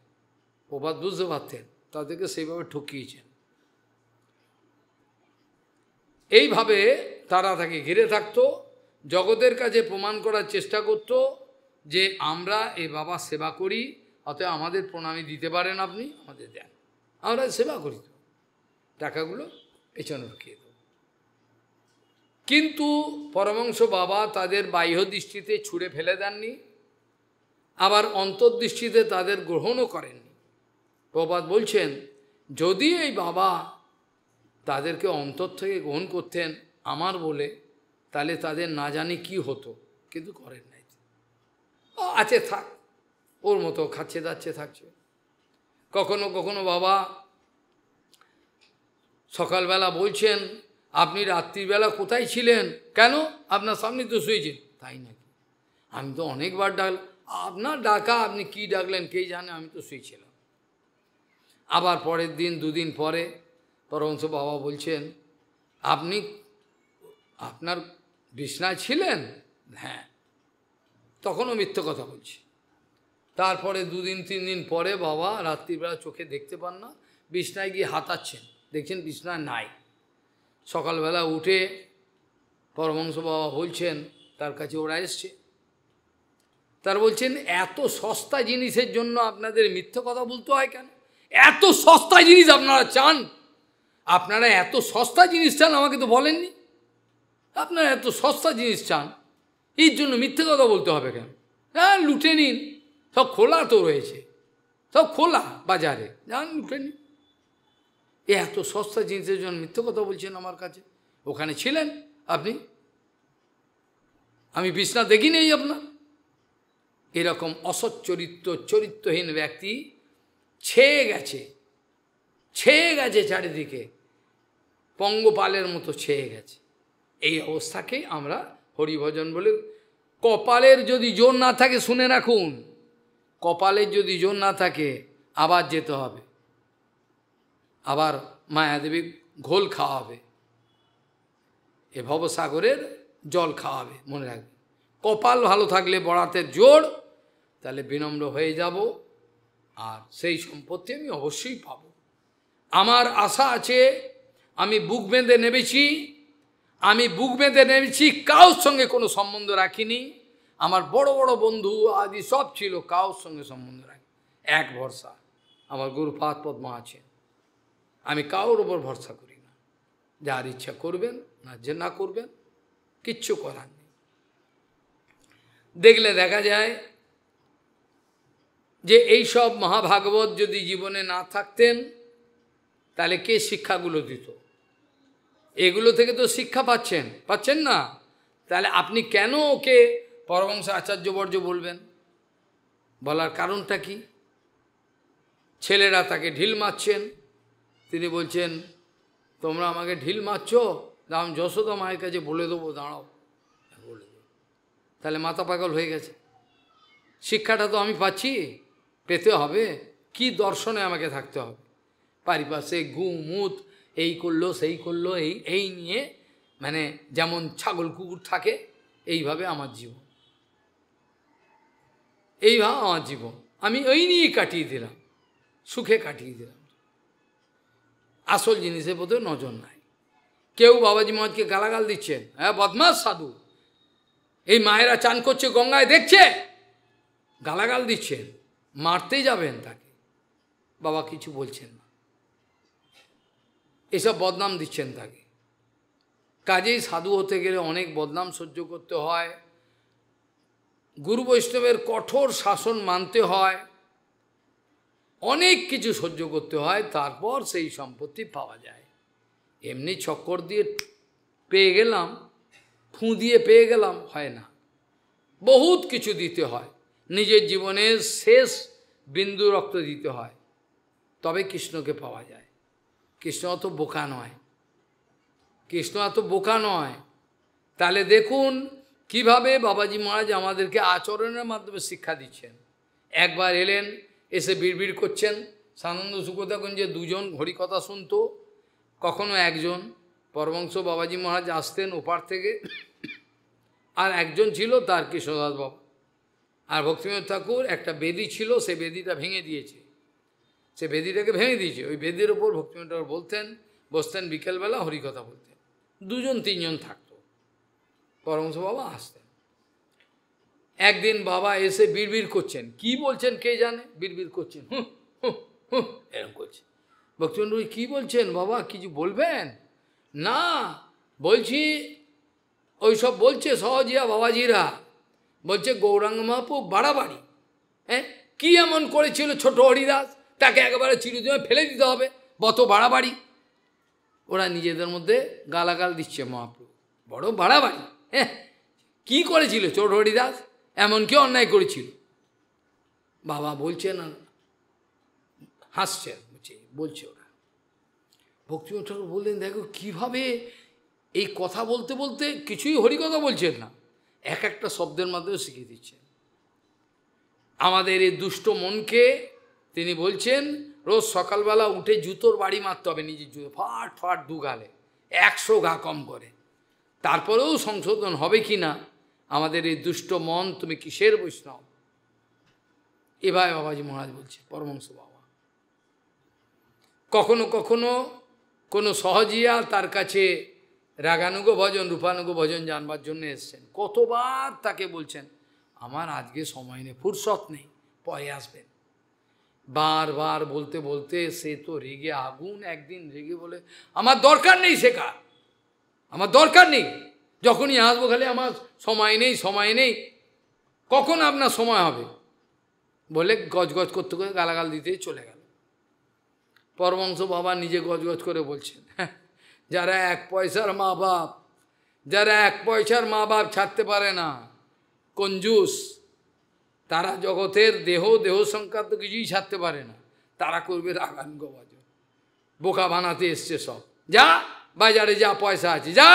প্রভুপাদ বুঝতে পারতেন, তাদেরকে সেইভাবে ঠকিয়েছেন। এইভাবে তারা তাকে ঘিরে থাকতো, জগতের কাছে প্রমাণ করার চেষ্টা করত যে আমরা এই বাবার সেবা করি, অতএব আমাদের প্রণামী দিতে পারেন আপনি, আমাদের দেন, আমরা সেবা করি, তো টাকাগুলো পেছনে রখিয়ে দেব। কিন্তু পরমহংস বাবা তাদের বাহ্য দৃষ্টিতে ছুঁড়ে ফেলে দেননি, আবার অন্তর্দৃষ্টিতে তাদের গ্রহণও করেননি। প্রভুপাদ বলছেন যদি এই বাবা তাদেরকে অন্তর থেকে গ্রহণ করতেন আমার বলে, তাহলে তাদের না জানি কি হতো, কিন্তু করেন নাই। আছে থাক, ওর মতো খাচ্ছে দাচ্ছে থাকছে। কখনো কখনো বাবা সকালবেলা বলছেন আপনি রাত্রিবেলা কোথায় ছিলেন, কেন? আপনার সামনে তো শুয়েছেন। তাই নাকি? আমি তো অনেকবার ডাকলাম, আপনার ডাকা, আপনি কি ডাকলেন কে জানে, আমি তো শুয়েছিলাম। আবার পরের দিন দুদিন পরে পরমহংস বাবা বলছেন আপনি আপনার বিছনায় ছিলেন? হ্যাঁ, তখনও মিথ্যে কথা বলছি। তারপরে দুদিন তিন দিন পরে বাবা রাত্রিবেলা চোখে দেখতে পান না, বিছনায় গিয়ে হাতাচ্ছেন, দেখছেন বিছনায় নাই। সকালবেলা উঠে পরমহংস বাবা বলছেন, তার কাছে ওরা এসছে, তার বলছেন এত সস্তা জিনিসের জন্য আপনাদের মিথ্যে কথা বলতে হয় কেন? এত সস্তা জিনিস আপনারা চান, আপনারা এত সস্তা জিনিস চান, আমাকে তো বলেননি। আপনারা এত সস্তা জিনিস চান, এর জন্য মিথ্যে কথা বলতে হবে কেন? হ্যাঁ, লুটে নিন, সব খোলা তো রয়েছে, সব খোলা বাজারে, যান লুটে নিন। এত সস্তা জিনিসের জন্য মিথ্যে কথা বলছেন আমার কাছে। ওখানে ছিলেন আপনি, আমি বিছনা দেখি নেই আপনার, এরকম অসচ্চরিত্র চরিত্রহীন ব্যক্তি ছেয়ে গেছে চারিদিকে, পঙ্গপালের মতো ছেয়ে গেছে। এই অবস্থাকে আমরা হরিভজন বলে। কপালের যদি জোর না থাকে, শুনে রাখুন, কপালের যদি জোর না থাকে আবার যেতে হবে, আবার মায়াদেবী ঘোল খাওয়াবে, এ ভবসাগরের জল খাওয়াবে, মনে রাখবে। কপাল ভালো থাকলে বরাতের জোর, তাহলে বিনম্র হয়ে যাব, আর সেই সম্পত্তি আমি অবশ্যই পাব। আমার আশা আছে, আমি বুক বেঁধে নেমেছি, কারোর সঙ্গে কোনো সম্বন্ধ রাখিনি। আমার বড় বড় বন্ধু আদি সব ছিল, কারোর সঙ্গে সম্বন্ধ রাখি, এক ভরসা আমার গুরুপাদ পদ্মা আছে, আমি কারোর ওপর ভরসা করি না। যার ইচ্ছা করবেন, না যে না করবেন, কিচ্ছু করার নেই। দেখলে দেখা যায় যে এই সব মহাভাগবত যদি জীবনে না থাকতেন, তাহলে কে শিক্ষাগুলো দিত? এগুলো থেকে তো শিক্ষা পাচ্ছেন না, তাহলে আপনি কেন ওকে পরমহংস আচার্যবর্য বলবেন? বলার কারণটা কি? ছেলেরা তাকে ঢিল মারছেন, তিনি বলছেন তোমরা আমাকে ঢিল মারছ, আমি যশোদা মায়ের কাছে বলে দেবো, দাঁড়াও, বলে দেবো। তাহলে মাথা পাগল হয়ে গেছে। শিক্ষাটা তো আমি পাচ্ছি, পেতে হবে, কি দর্শনে আমাকে থাকতে হবে? পারিপার্শ্বিক মুত এই করলো সেই করলো, এই নিয়ে, মানে যেমন ছাগল কুকুর থাকে, এইভাবে আমার জীবন, আমি ওই নিয়েই কাটিয়ে দিলাম, সুখে কাটিয়ে দিলাম। আসল জিনিসের প্রতি নজর নাই। কেউ বাবাজি মহারাজকে গালাগাল দিচ্ছেন, হ্যাঁ বদমাস সাধু, এই মায়েরা চান করছে গঙ্গায়, দেখছে, গালাগাল দিচ্ছেন, মারতেই যাবেন তাকে, বাবা কিছু বলছেন না, এসব বদনাম দিচ্ছেন তাকে। কাজেই সাধু হতে গেলে অনেক বদনাম সহ্য করতে হয়, গুরু বৈষ্ণবের কঠোর শাসন মানতে হয়, অনেক কিছু সহ্য করতে হয়, তারপর সেই সম্পত্তি পাওয়া যায়। এমনি চক্কর দিয়ে পেয়ে গেলাম, ফুঁ দিয়ে পেয়ে গেলাম, হয় না। বহুত কিছু দিতে হয়, নিজের জীবনের শেষ বিন্দু রক্ত দিতে হয়, তবে কৃষ্ণকে পাওয়া যায়। কৃষ্ণ অত বোকা নয়, তাহলে দেখুন কিভাবে বাবাজি মহারাজ আমাদেরকে আচরণের মাধ্যমে শিক্ষা দিচ্ছেন। একবার এলেন, এসে বিড়বিড় করছেন, সানন্দ সুকতাকুঞ্জে দুজন হরিকথা শুনতো, কখনো একজন, পরমহংস বাবাজি মহারাজ আসতেন ওপার থেকে, আর একজন ছিল তার কৃষ্ণদাস বাবা, আর ভক্তিবিনোদ ঠাকুর একটা বেদি ছিল, সে বেদিটা ভেঙে দিয়েছে, সে বেদিটাকে ভেঙে দিয়েছে, ওই বেদির ওপর ভক্তিবিনোদ ঠাকুর বসতেন, বিকেলবেলা হরিকথা বলতেন, দুজন তিনজন থাকতো, পরমহংস বাবা আসতেন। একদিন বাবা এসে বিড়বিড় করছেন, কি বলছেন কে জানে, বিড়বিড় করছেন, এরকম করছে। ভক্তিবিনোদ কি বলছেন বাবা, কিছু বলবেন? না, বলছি ওইসব বলছে সহজিয়া বাবাজিরা, বলছে গৌরাঙ্গ মহাপ্রভু বাড়াবাড়ি, হ্যাঁ কি এমন করেছিল ছোট হরিদাস, তাকে একেবারে চিরদিনে ফেলে দিতে হবে, বত বাড়াবাড়ি। ওরা নিজেদের মধ্যে গালাগাল দিচ্ছে, মহাপ্রভু বড় বাড়াবাড়ি, হ্যাঁ কি করেছিল ছোট হরিদাস, এমন কি অন্যায় করেছিল? বাবা বলছেন, হাসছেন, বলছে ওরা। ভক্তিবিনোদ ঠাকুর বললেন, দেখো কিভাবে এই কথা বলতে বলতে কিছুই হরিকথা বলছেন না, এক একটা শব্দের মাধ্যমে শিখিয়ে দিচ্ছেন আমাদের এই দুষ্ট মনকে। তিনি বলছেন রোজ সকালবেলা উঠে জুতোর বাড়ি মারতে হবে, নিজের জুতো ফাট ফাট দু গালে, 100 ঘা কম করে, তারপরেও সংশোধন হবে কি না আমাদের এই দুষ্ট মন, তুমি কিসের বৈষ্ণব? এভাবে বাবাজি মহারাজ বলছে, পরমহংস বাবা। কখনো কখনো কোনো সহজিয়া তার কাছে রাগানুগ ভজন, রূপানুগ ভজন জানবার জন্য এসছেন, কতবার তাকে বলছেন আমার আজকে সময় নেই, ফুরসত নেই, পরে আসবেন। বারবার বলতে বলতে সে তো রেগে আগুন, একদিন রেগে বলে আমার দরকার নেই শেখা, আমার দরকার নেই, যখনই আসবো খালি আমার সময় নেই, কখন আপনার সময় হবে বলে গজগজ করতে করে গালাগাল দিতেই চলে গেল। পরমহংস বাবা নিজে গজগজ করে বলছেন, যারা 1 পয়সার মা বাপ ছাড়তে পারে না, কঞ্জুস, তারা জগতের দেহ সংক্রান্ত কিছুই ছাড়তে পারে না, তারা করবে রাগান গবাজন, বোকা বানাতে এসছে সব। যা বাজারে, যা পয়সা আছে যা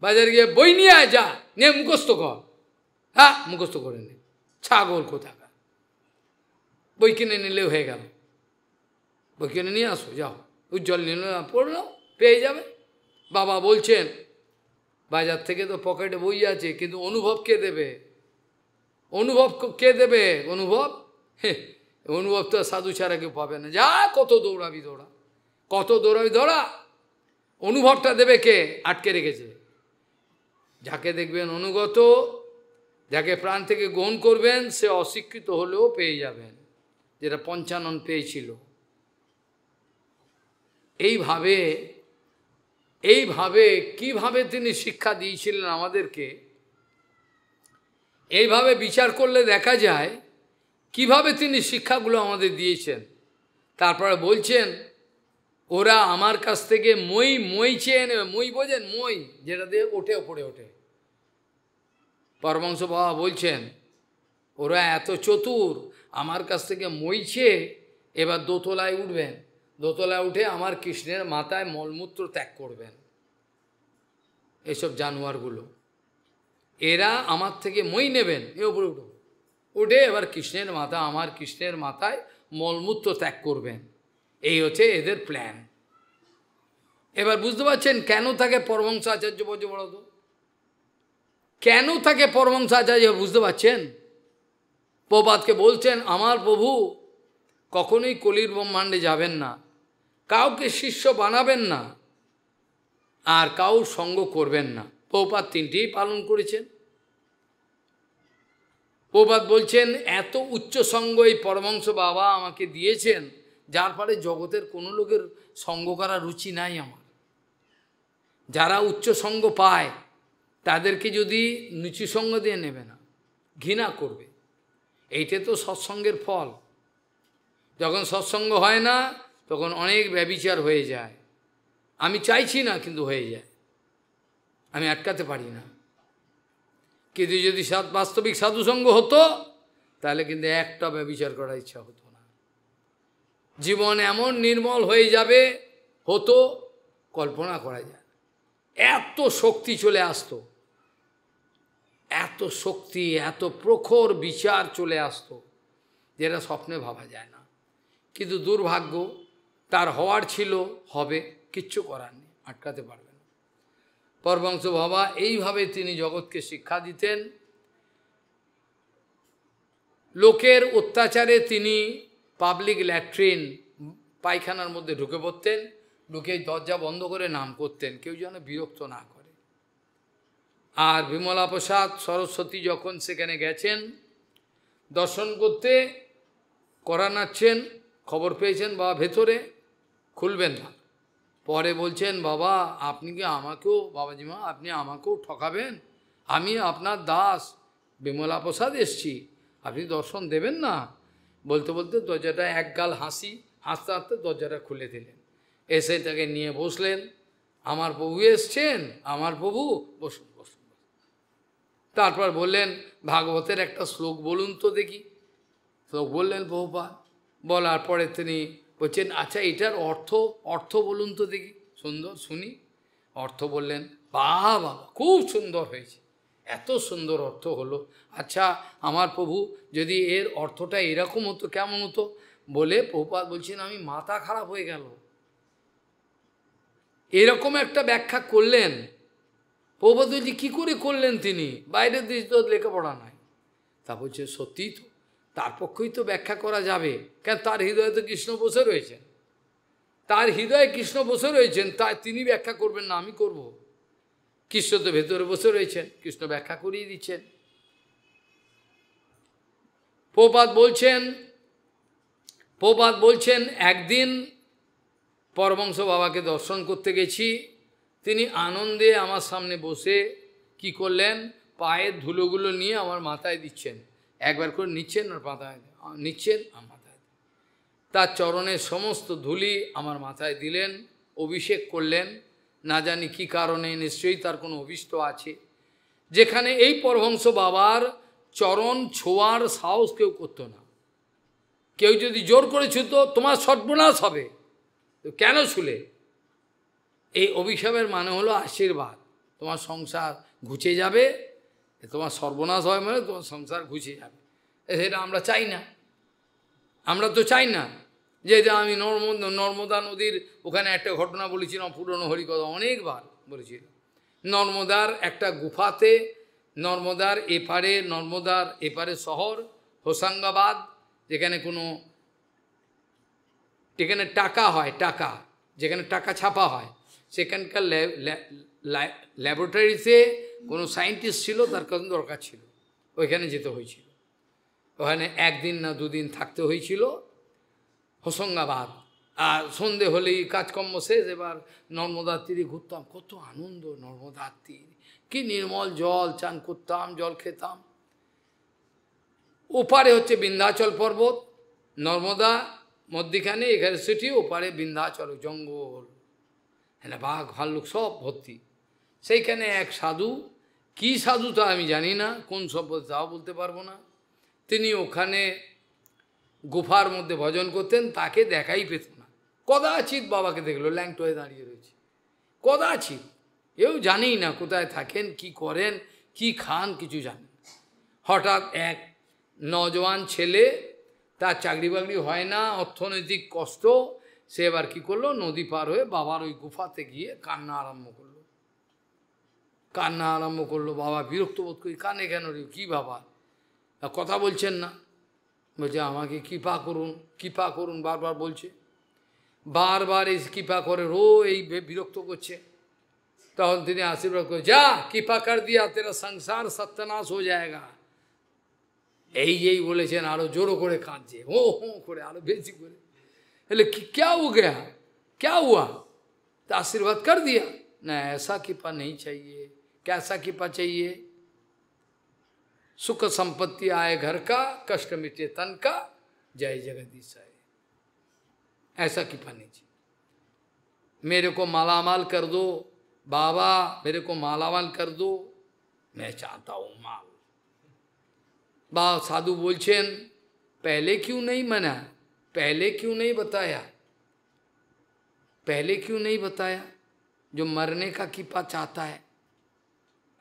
বাজারে গিয়ে বই নিয়ে আয়, যা নিয়ে মুখস্থ কর। হ্যাঁ, মুখস্থ করে নে, ছাগল কোথাকার। বই কিনে নিলে হয়ে গেল, বই কিনে নিয়ে আসো, যাও উজ্জ্বল নিলে পড়লো, পেয়ে যাবে। বাবা বলছেন বাজার থেকে তো পকেটে বই আছে, কিন্তু অনুভব কে দেবে? অনুভব কে দেবে? অনুভব অনুভব তো সাধু ছাড়া কেউ পাবে না। যা কত দৌড়াবি দৌড়া, কত দৌড়াবি দৌড়া, অনুভবটা দেবে কে? আটকে রেখেছে। যাকে দেখবেন অনুগত, যাকে প্রাণ থেকে গ্রহণ করবেন, সে অশিক্ষিত হলেও পেয়ে যাবেন, যেটা পঞ্চানন পেয়েছিল। এইভাবে কিভাবে তিনি শিক্ষা দিয়েছিলেন আমাদেরকে, এইভাবে বিচার করলে দেখা যায় কিভাবে তিনি শিক্ষাগুলো আমাদের দিয়েছেন। তারপরে বলছেন ওরা আমার কাছ থেকে মই চেয়ে নেবে। মই বোঝেন? মই যেটা দিয়ে ওঠে, ওপরে ওঠে। পরমহংস বাবা বলছেন ওরা এত চতুর, আমার কাছ থেকে মই চেয়ে এবার দোতলায় উঠবেন, দোতলায় উঠে আমার কৃষ্ণের মাথায় মলমূত্র ত্যাগ করবেন। এসব জানোয়ারগুলো, এরা আমার থেকে মই নেবেন, এ উপরে উঠো, উঠে এবার কৃষ্ণের মাথা, আমার কৃষ্ণের মাথায় মলমূত্র ত্যাগ করবেন। এই হচ্ছে এদের প্ল্যান। এবার বুঝতে পারছেন কেন তাকে পরমহংস আচার্য বলছে? বলো তো কেন তাকে পরমহংস আচার্য? বুঝতে পারছেন? প্রভুপাদকে বলছেন আমার প্রভু কখনোই কলির ব্রহ্মাণ্ডে যাবেন না, কাউকে শিষ্য বানাবেন না, আর কাউর সঙ্গ করবেন না। প্রভুপাদ তিনটেই পালন করেছেন। প্রভুপাদ বলছেন এত উচ্চ সঙ্গ এই পরমহংস বাবা আমাকে দিয়েছেন, যার ফলে জগতের কোনো লোকের সঙ্গ করার রুচি নাই আমার। যারা উচ্চ সঙ্গ পায় তাদেরকে যদি নিচু সঙ্গ দিয়ে নেবে না, ঘৃণা করবে। এইটা তো সৎসঙ্গের ফল। যখন সৎসঙ্গ হয় না তখন অনেক ব্যভিচার হয়ে যায়। আমি চাইছি না, কিন্তু হয়ে যায়, আমি আটকাতে পারি না। কিন্তু যদি বাস্তবিক সাধুসঙ্গ হতো তাহলে কিন্তু একটা ব্যভিচার করার ইচ্ছা হতো না। জীবন এমন নির্মল হয়ে যাবে, হতো, কল্পনা করা যায়। এত শক্তি চলে আসতো, এত শক্তি, এত প্রখর বিচার চলে আসতো, যেটা স্বপ্নে ভাবা যায় না। কিন্তু দুর্ভাগ্য, তার হওয়ার ছিল, হবে, কিচ্ছু করার নেই, আটকাতে পারবে না। পরমহংস বাবা এইভাবে তিনি জগৎকে শিক্ষা দিতেন। লোকের অত্যাচারে তিনি পাবলিক ল্যাট্রিন, পায়খানার মধ্যে ঢুকে পড়তেন, ঢুকে দরজা বন্ধ করে নাম করতেন, কেউ যেন বিরক্ত না করে। আর বিমলা প্রসাদ সরস্বতী যখন সেখানে গেছেন দর্শন করতে, করা নাচ্ছেন, খবর পেয়েছেন বাবা ভেতরে, খুলবেন না। পরে বলছেন বাবা আপনি কি আমাকেও, বাবাজিমা আপনি আমাকেও ঠকাবেন? আমি আপনার দাস বিমলা প্রসাদ এসছি, আপনি দর্শন দেবেন না? বলতে বলতে দরজাটা একগাল হাসতে হাসতে দরজাটা খুলে দিলেন। এসে তাকে নিয়ে বসলেন। আমার প্রভু এসছেন, আমার প্রভু, বসুন বসুন। তারপর বললেন ভাগবতের একটা শ্লোক বলুন তো দেখি। শ্লোক বললেন প্রভুপাদ। বলার পরে তিনি বলছেন আচ্ছা এটার অর্থ বলুন তো দেখি, সুন্দর শুনি। অর্থ বললেন, বাহ বাবা খুব সুন্দর হয়েছে, এত সুন্দর অর্থ হলো। আচ্ছা আমার প্রভু যদি এর অর্থটা এরকম হতো কেমন হতো? বলে প্রভুপাদ বলছেন আমি মাথা খারাপ হয়ে গেল। এরকম একটা ব্যাখ্যা করলেন। প্রভুপাদ বলছি কী করে করলেন তিনি? বাইরের দেশ তো লেখাপড়া নাই। তা বলছে সত্যিই তো, তার পক্ষেই তো ব্যাখ্যা করা যাবে, কেন তার হৃদয়ে তো কৃষ্ণ বসে রয়েছেন, তার হৃদয়ে কৃষ্ণ বসে রয়েছেন, তাই তিনি ব্যাখ্যা করবেন না আমি করব? কৃষ্ণ তো ভেতরে বসে রয়েছেন, কৃষ্ণ ব্যাখ্যা করিয়ে দিচ্ছেন। প্রভুপাদ বলছেন একদিন পরমহংস বাবাকে দর্শন করতে গেছি, তিনি আনন্দে আমার সামনে বসে কি করলেন, পায়ের ধুলোগুলো নিয়ে আমার মাথায় দিচ্ছেন, একবার করে নিচ্ছেন আর মাথায় নিচ্ছেন আর মাথায়, তার চরণের সমস্ত ধুলি আমার মাথায় দিলেন, অভিষেক করলেন। না জানি কি কারণে, নিশ্চয়ই তার কোনো অভিষ্ট আছে। যেখানে এই পরমহংস বাবার চরণ ছোঁয়ার সাহস কেউ করতো না। কেউ যদি জোর করে ছুঁত, তোমার সর্বনাশ হবে, তো কেন ছুলে? এই অভিশাপের মানে হলো আশীর্বাদ, তোমার সংসার ঘুচে যাবে, তোমার সর্বনাশ হয় মানে তোমার সংসার ঘুচে যাবে। সেটা আমরা চাই না, আমরা তো চাই না। যে আমি নর্মদা নদীর ওখানে একটা ঘটনা বলেছিলাম, পুরনো হরিকথা অনেকবার বলেছিলাম। নর্মদার একটা গুফাতে, নর্মদার এপারে শহর হোসাঙ্গাবাদ, যেখানে যেখানে টাকা হয়, যেখানে টাকা ছাপা হয়, সেখানকার ল্যাবরেটরিতে কোনো সায়েন্টিস্ট ছিল, তার কারণ দরকার ছিল, ওইখানে যেতে হয়েছিল। ওখানে একদিন না দুদিন থাকতে হয়েছিল হোসাঙ্গাবাদ। আর সন্ধে হলেই কাজকর্ম শেষ, এবার নর্মদার তীরে ঘুরতাম, কত আনন্দ নর্মদার তীর, কি নির্মল জল, চান করতাম, জল খেতাম। ওপারে হচ্ছে বিন্ধ্যাচল পর্বত, নর্মদা মধ্যিখানে, এখানে সিটি, ওপারে বিন্ধ্যাচল জঙ্গল, হ্যাঁ বাঘ ভাল্লুক সব ভর্তি। সেইখানে এক সাধু, কি সাধু তা আমি জানি না, কোন সভ্যতা তাও বলতে পারবো না, তিনি ওখানে গুফার মধ্যে ভজন করতেন, তাকে দেখাই পেত না। কদাচিৎ বাবাকে দেখলো, ল্যাংট হয়ে দাঁড়িয়ে রয়েছে, কদাচিৎ, এও জানেই না কোথায় থাকেন, কি করেন, কি খান, কিছু জানেন। হঠাৎ এক নজওয়ান ছেলে, তার চাকরি বাকরি হয় না, অর্থনৈতিক কষ্ট, সে এবার কী করলো, নদী পার হয়ে বাবার ওই গুফাতে গিয়ে কান্না আরম্ভ করলো। বাবা বিরক্ত বোধ করি, কানে কেন রে, কী বাবা, কথা বলছেন না? বলছে আমাকে কৃপা করুন বারবার বলছে, বারবার এই কৃপা করে, এই বিরক্ত করছে। তখন তিনি আশীর্বাদ করে, যা কৃপা কর দিয়া তেরা সংসার সত্যনাশ হয়ে যায়গা। এই বলেছেন, আরো জোরো করে কাঁদছে, হো করে, আরো বেশি করে। बोले क्या हो गया, क्या हुआ? तो आशीर्वाद कर दिया ना, ऐसा कृपा नहीं चाहिए। कैसा कृपा चाहिए? सुख संपत्ति आए घर का, कष्ट मिटे तन का, जय जगदीश आए, ऐसा कृपा नहीं चाहिए। मेरे को मालामाल कर दो बाबा, मेरे को मालामाल कर दो, मैं चाहता हूं माल। बा साधु बोलছেন, पहले क्यों नहीं मना, पहले क्यों नहीं बताया, पहले क्यों नहीं बताया? जो मरने का कृपा चाहता है,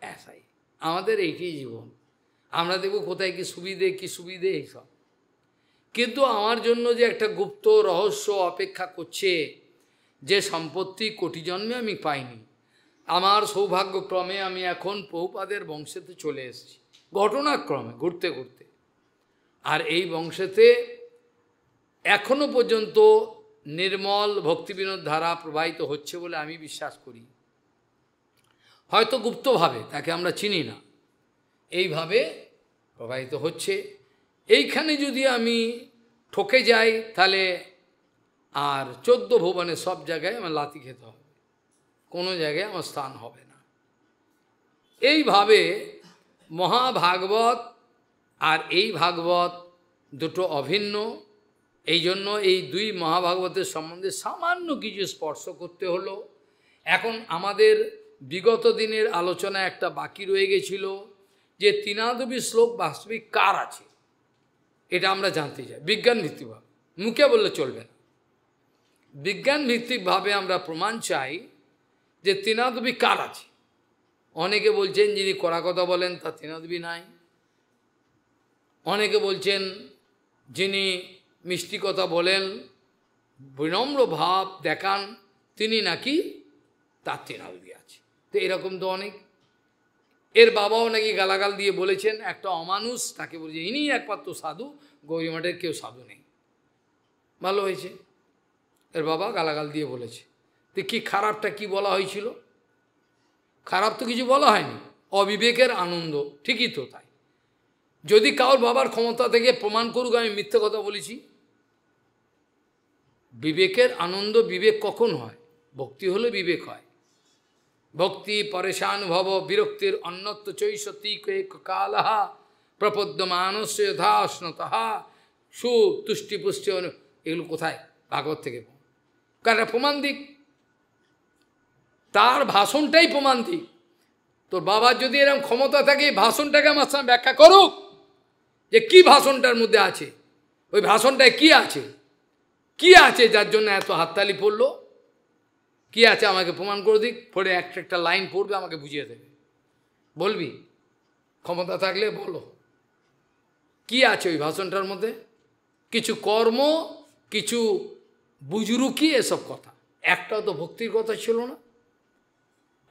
ऐसा ही আমাদের এইটাই জীবন। আমরা দেখব কোথায় কি সুবিধে এইসব, কিন্তু আমার জন্য যে একটা গুপ্ত রহস্য অপেক্ষা করছে, যে সম্পত্তি কোটি জন্মে আমি পাইনি, আমার সৌভাগ্যক্রমে আমি এখন প্রভুপাদের বংশেতে চলে এসেছি, ঘটনাক্রমে ঘুরতে ঘুরতে। আর এই বংশেতে এখনো পর্যন্ত নির্মল ভক্তিবিনোদ ধারা প্রবাহিত হচ্ছে বলে আমি বিশ্বাস করি। হয়তো গুপ্তভাবে, তাকে আমরা চিনি না, এইভাবে প্রবাহিত হচ্ছে। এইখানে যদি আমি ঠকে যাই, তাহলে আর 14 ভুবনে সব জায়গায় আমার লাথি খেতে হবে, কোনো জায়গায় আমার স্থান হবে না। এইভাবে মহাভাগবত আর এই ভাগবত দুটো অভিন্ন। এই জন্য এই দুই মহাভাগবতের সম্বন্ধে সামান্য কিছু স্পর্শ করতে হলো। এখন আমাদের বিগত দিনের আলোচনা একটা বাকি রয়ে গেছিল, যে তিনাদবী শ্লোক বাস্তবিক কার আছে, এটা আমরা জানতে চাই বিজ্ঞান ভিত্তিকভাবে, মুখে বললে চলবে না। বিজ্ঞান ভিত্তিকভাবে আমরা প্রমাণ চাই যে তিনাদবী কার আছে। অনেকে বলছেন যিনি কড়া কথা বলেন তার তিনাদবী নাই, অনেকে বলছেন যিনি মিষ্টি কথা বলেন, বিনম্র ভাব দেখান, তিনি নাকি তার তিনাদবী আছে। তো এরকম তো অনেক। এর বাবাও নাকি গালাগাল দিয়ে বলেছেন, একটা অমানুষ তাকে বলছে ইনি একমাত্র সাধু, গৌরীমঠের কেউ সাধু নেই। ভালো হয়েছে, এর বাবা গালাগাল দিয়ে বলেছে। তো কি খারাপটা কি বলা হয়েছিল? খারাপ তো কিছু বলা হয়নি, অবিবেকের আনন্দ, ঠিকই তো তাই। যদি কারোর বাবার ক্ষমতা থেকে প্রমাণ করুক আমি মিথ্যে কথা বলেছি, বিবেকের আনন্দ, বিবেক কখন হয়? ভক্তি হলে বিবেক হয়। ভক্তি পরেশানুভব বিরক্তির অন্যত্র চৈষতি কালহা প্রপদ্যমানস্য যথাশ্নতঃ সুতুষ্টি পুষ্টি। এগুলো কোথায়? ভাগবত থেকে। কারণ প্রমাণ দিক, তার ভাষণটাই প্রমাণ দিক। তোর বাবার যদি এরকম ক্ষমতা থাকে, ভাষণটাকে আমার সামনে ব্যাখ্যা করুক, যে কি ভাষণটার মধ্যে আছে, ওই ভাষণটায় কি আছে, কি আছে যার জন্য এত হাততালি পড়লো, কি আছে আমাকে প্রমাণ করে দিক, পড়ে একটা একটা লাইন পড়বে আমাকে বুঝিয়ে দেবে, বলবি ক্ষমতা থাকলে বলো কি আছে ওই ভাষণটার মধ্যে। কিছু কর্ম, কিছু বুজরুকি, এসব কথা। একটাও তো ভক্তির কথা ছিল না,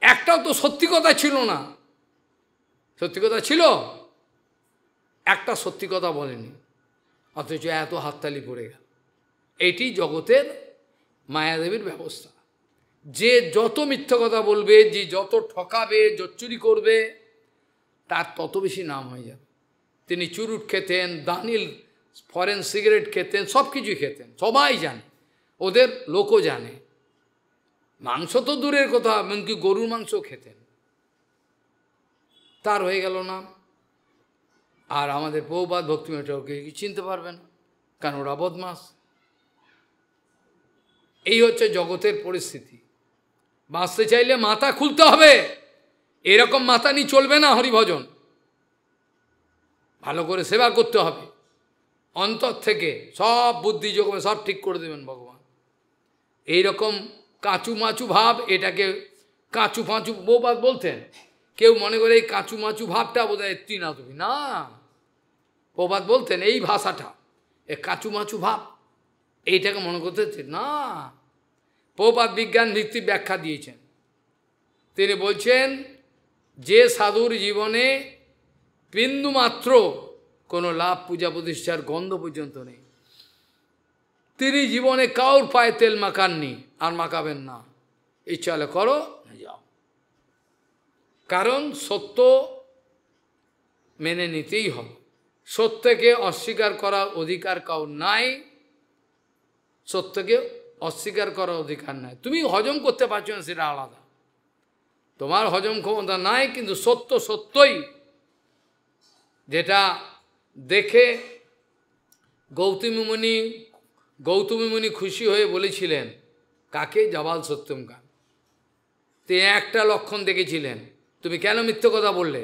একটাও তো সত্যি কথা ছিল না। সত্যি কথা ছিল? একটা সত্যি কথা বলেনি, অথচ এত হাততালি পড়ে গেল। এটি জগতের মায়াদেবীর ব্যবস্থা। যে যত মিথ্যা কথা বলবে, যে যত ঠকাবে, জচ্চুরি করবে, তার তত বেশি নাম হয়ে যাবে। তিনি চুরুট খেতেন, দানিল ফরেন সিগারেট খেতেন, সব কিছুই খেতেন, সবাই জানে, ওদের লোকও জানে। মাংস তো দূরের কথা, এমনকি গরুর মাংস খেতেন, তার হয়ে গেল না। আর আমাদের প্রভুপাদ ভক্তিময় ঠাকুরকে চিনতে পারবে না, কারণ ওরা বদমাস। এই হচ্ছে জগতের পরিস্থিতি। বাঁচতে চাইলে মাথা খুলতে হবে, এরকম মাথা নিয়ে চলবে না হরিভজন। ভালো করে সেবা করতে হবে, অন্তর থেকে সব বুদ্ধি যোগ সব ঠিক করে দেবেন ভগবান। এইরকম কাঁচু মাচু ভাব, এটাকে কাঁচু ফাঁচু বহুবার বলতেন, কেউ মনে করে এই কাঁচু মাচু ভাবটা বোধ হয় ত্রিনাথবী, না, প্রবাদ বলতেন এই ভাষাটা, এ কাঁচু মাচু ভাব, এইটাকে মনে করতে না। প্রবাদ বিজ্ঞান ভিত্তিক ব্যাখ্যা দিয়েছেন। তিনি বলছেন যে সাধুর জীবনে বিন্দু মাত্র কোনো লাভ পূজা প্রতিষ্ঠার গন্ধ পর্যন্ত নেই, তিনি জীবনে কাউর পায়ে তেল মাখাননি, আর মাখাবেন না। ইচ্ছা হলে করো, যাও। কারণ সত্য মেনে নিতেই হবে, সত্যকে অস্বীকার করার অধিকার কাউর নাই, সত্যকে অস্বীকার করার অধিকার নাই। তুমি হজম করতে পারছো না, সেটা আলাদা, তোমার হজম ক্ষমতা নাই, কিন্তু সত্য সত্যই। যেটা দেখে গৌতমী মুনি খুশি হয়ে বলেছিলেন, কাকে? জাবাল সত্যম কান। তিনি একটা লক্ষণ দেখেছিলেন, তুমি কেন মিথ্যে কথা বললে?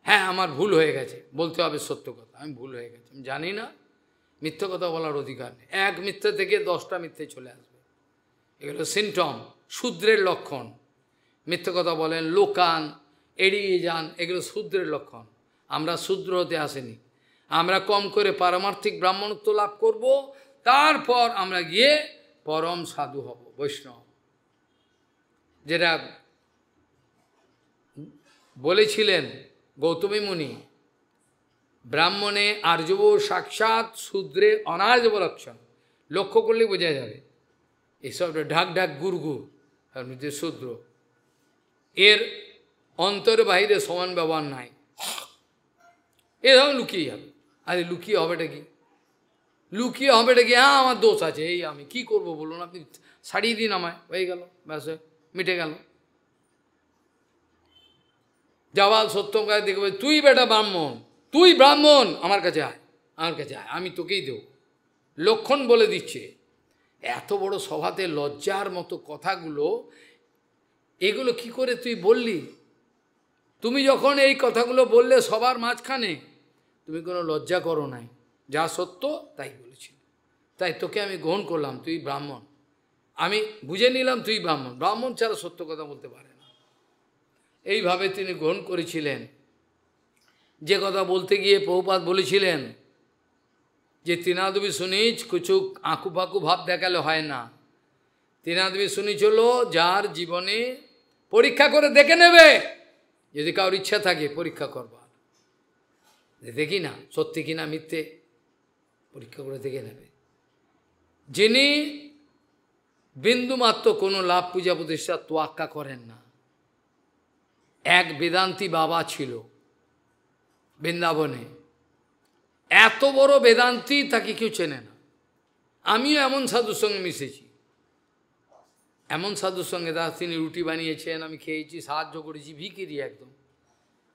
হ্যাঁ, আমার ভুল হয়ে গেছে, বলতে হবে সত্য কথা, আমি ভুল হয়ে গেছে, আমি জানি না, মিথ্যে কথা বলার অধিকার নেই। এক মিথ্যে থেকে 10টা মিথ্যে চলে আসবে, এগুলো সিমটম, শূদ্রের লক্ষণ। মিথ্যে কথা বলেন, লোকান, এড়িয়ে যান, এগুলো শূদ্রের লক্ষণ। আমরা শূদ্র হতে আসেনি, আমরা কম করে পারমার্থিক ব্রাহ্মণত্ব লাভ করব, তারপর আমরা গিয়ে পরম সাধু হব, বৈষ্ণব। যেটা বলেছিলেন গৌতমী মুনি, ব্রাহ্মণে আর্যব সাক্ষাৎ, শূদ্রে অনার্যব লক্ষণ। লক্ষ্য করলে বোঝা যাবে এসব ঢাক ঢাক গুড় আর মধ্যে শূদ্র, এর অন্তর বাহিরে সমান ব্যবহার নাই, এরকম লুকিয়ে যাবে। আরে লুকিয়ে হবেটা কি? লুকিয়ে হবেটা কি? হ্যাঁ, আমার দোষ আছে, এই আমি কি করব বলুন, আপনি ছাড়িয়ে দিন আমায়, হয়ে গেল, ব্যাস মিটে গেল। জাবাল সত্যম কাছে দেখবে, তুই বেটা ব্রাহ্মণ, তুই ব্রাহ্মণ, আমার কাছে আয়, আমার কাছে আয়, আমি তোকেই দেব। লক্ষণ বলে দিচ্ছে। এত বড় সভাতে লজ্জার মতো কথাগুলো, এগুলো কি করে তুই বললি? তুমি যখন এই কথাগুলো বললে সবার মাঝখানে, তুমি কোনো লজ্জা করো নাই, যা সত্য তাই বলেছিল, তাই তোকে আমি গ্রহণ করলাম, তুই ব্রাহ্মণ, আমি বুঝে নিলাম তুই ব্রাহ্মণ, ব্রাহ্মণ ছাড়া সত্য কথা বলতে পারে না। এইভাবে তিনি গ্রহণ করেছিলেন। যে কথা বলতে গিয়ে প্রভুপাদ বলেছিলেন যে তৃণাদবি শুনিচ কিছু আঁকু ফাঁকু ভাব দেখালে হয় না। তৃণাদবি শুনিচ হলো যার জীবনে পরীক্ষা করে দেখে নেবে, যদি কারোর ইচ্ছা থাকে পরীক্ষা করবার, দেখি না সত্যি কিনা মিথ্যে, পরীক্ষা করে দেখে নেবে। যিনি বিন্দুমাত্র কোনো লাভ পূজা প্রতিষ্ঠা তোয়াক্কা করেন না। এক বেদান্তি বাবা ছিল বৃন্দাবনে, এত বড় বেদান্তি, তাকে কেউ চেনে না। আমিও এমন সাধুর সঙ্গে মিশেছি, এমন সাধুর সঙ্গে, দাদা তিনি রুটি বানিয়েছেন, আমি খেয়েছি, সাহায্য করেছি, ভিখিরি একদম।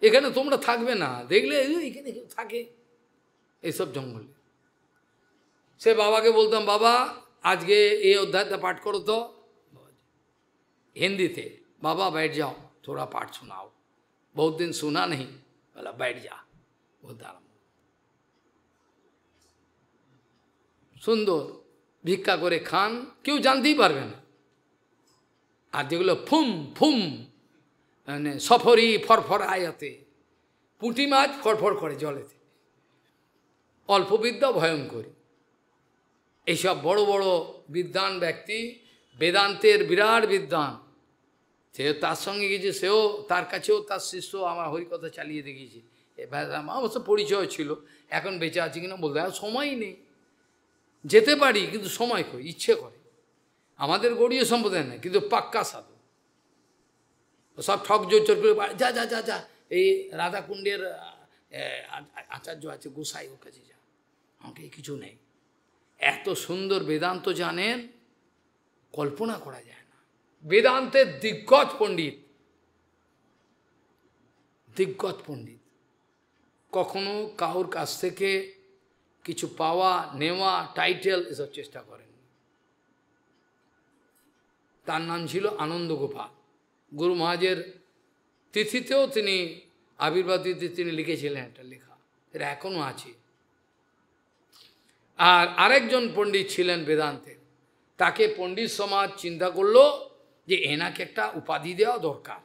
এখানে তোমরা থাকবে না, দেখলে এখানে কেউ থাকে এইসব জঙ্গলে। সে বাবাকে বলতাম, বাবা আজকে এই অধ্যায়টা পাঠ করো তো हिंदी थे। बाबा बैठ जाओ, थोड़ा पाठ सुनाओ, बहुत दिन सुना नहीं, बोला बैठ जा, बहुत आराम। সুন্দর ভিক্ষা করে খান, কেউ জানতেই পারবে না। আর যেগুলো ফুম ফুম মানে সফরি ফরফর আয়াতে, পুঁটি মাছ ফরফর করে জলেতে, অল্প বিদ্যা ভয়ঙ্করী। এইসব বড় বড় বিদ্বান ব্যক্তি, বেদান্তের বিরাট বিদ্বান, সেও তার সঙ্গে গেছে, সেও তার কাছেও তার শিষ্য আমার হরিকথা চালিয়ে দেখিয়েছে। এবার আমার অবশ্য পরিচয় ছিল, এখন বেঁচে আছে কিনা বলতে আর সময়ই নেই। যেতে পারি কিন্তু সময় করি, ইচ্ছে করে। আমাদের গড়ীয় সম্প্রদায় না, কিন্তু পাক্কা সাধু, সব ঠক জোর করে যা যা যা যা, এই রাধাকুণ্ডের আচার্য আছে গোসাই, ওর কাছে যা, আমাকে কিছু নেই। এত সুন্দর বেদান্ত জানেন, কল্পনা করা যায় না। বেদান্তের দিগ্গজ পণ্ডিত, দিগ্গজ পণ্ডিত, কখনো কারোর কাছ থেকে কিছু পাওয়া নেওয়া, টাইটেল এসব চেষ্টা করেন। তার নাম ছিল আনন্দ গোপাল। গুরু মহারাজের তিথিতেও তিনি, আবির্ভাব তিথিতে তিনি লিখেছিলেন একটা লেখা, এটা এখনো আছে। আর আরেকজন পণ্ডিত ছিলেন বেদান্তের, তাকে পণ্ডিত সমাজ চিন্তা করলো যে এনাকে একটা উপাধি দেওয়া দরকার।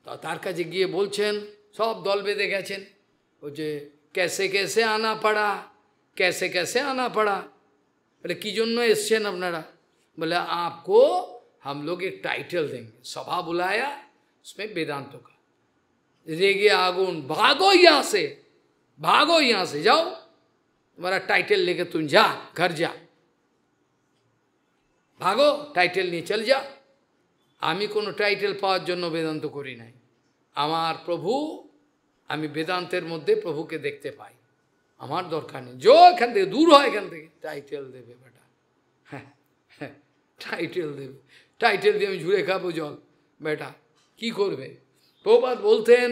তো তার কাছে গিয়ে বলছেন, সব দল বেঁধে গেছেন, ও যে कैसे कैसे आना पड़ा, कैसे कैसे आना पड़ा। बोले की जन्य एसছেন আপনারা? बोले आपको हम लोग एक टाइटल देंगे। सभा बुलाया, उसमें वेदांतों का। रेगे आगुन, भागो यहाँ से, भागो यहाँ से, जाओ, तुम्हारा टाइटल लेके तुम जा, घर जा, भागो, टाइटल নিয়ে চল যা। আমি কোনো টাইটেল পাওয়ার জন্য বেদান্ত করি নাই। আমার প্রভু, আমি বেদান্তের মধ্যে প্রভুকে দেখতে পাই, আমার দরকার নেই। जो এখান থেকে দূর হয়, এখান থেকে টাইটেল দেবে বেটা, হ্যাঁ হ্যাঁ টাইটেল দেবে, টাইটেল দিয়ে আমি ঝুড়ে খাবো জল, বেটা কি করবে। প্রভুপাদ বলতেন,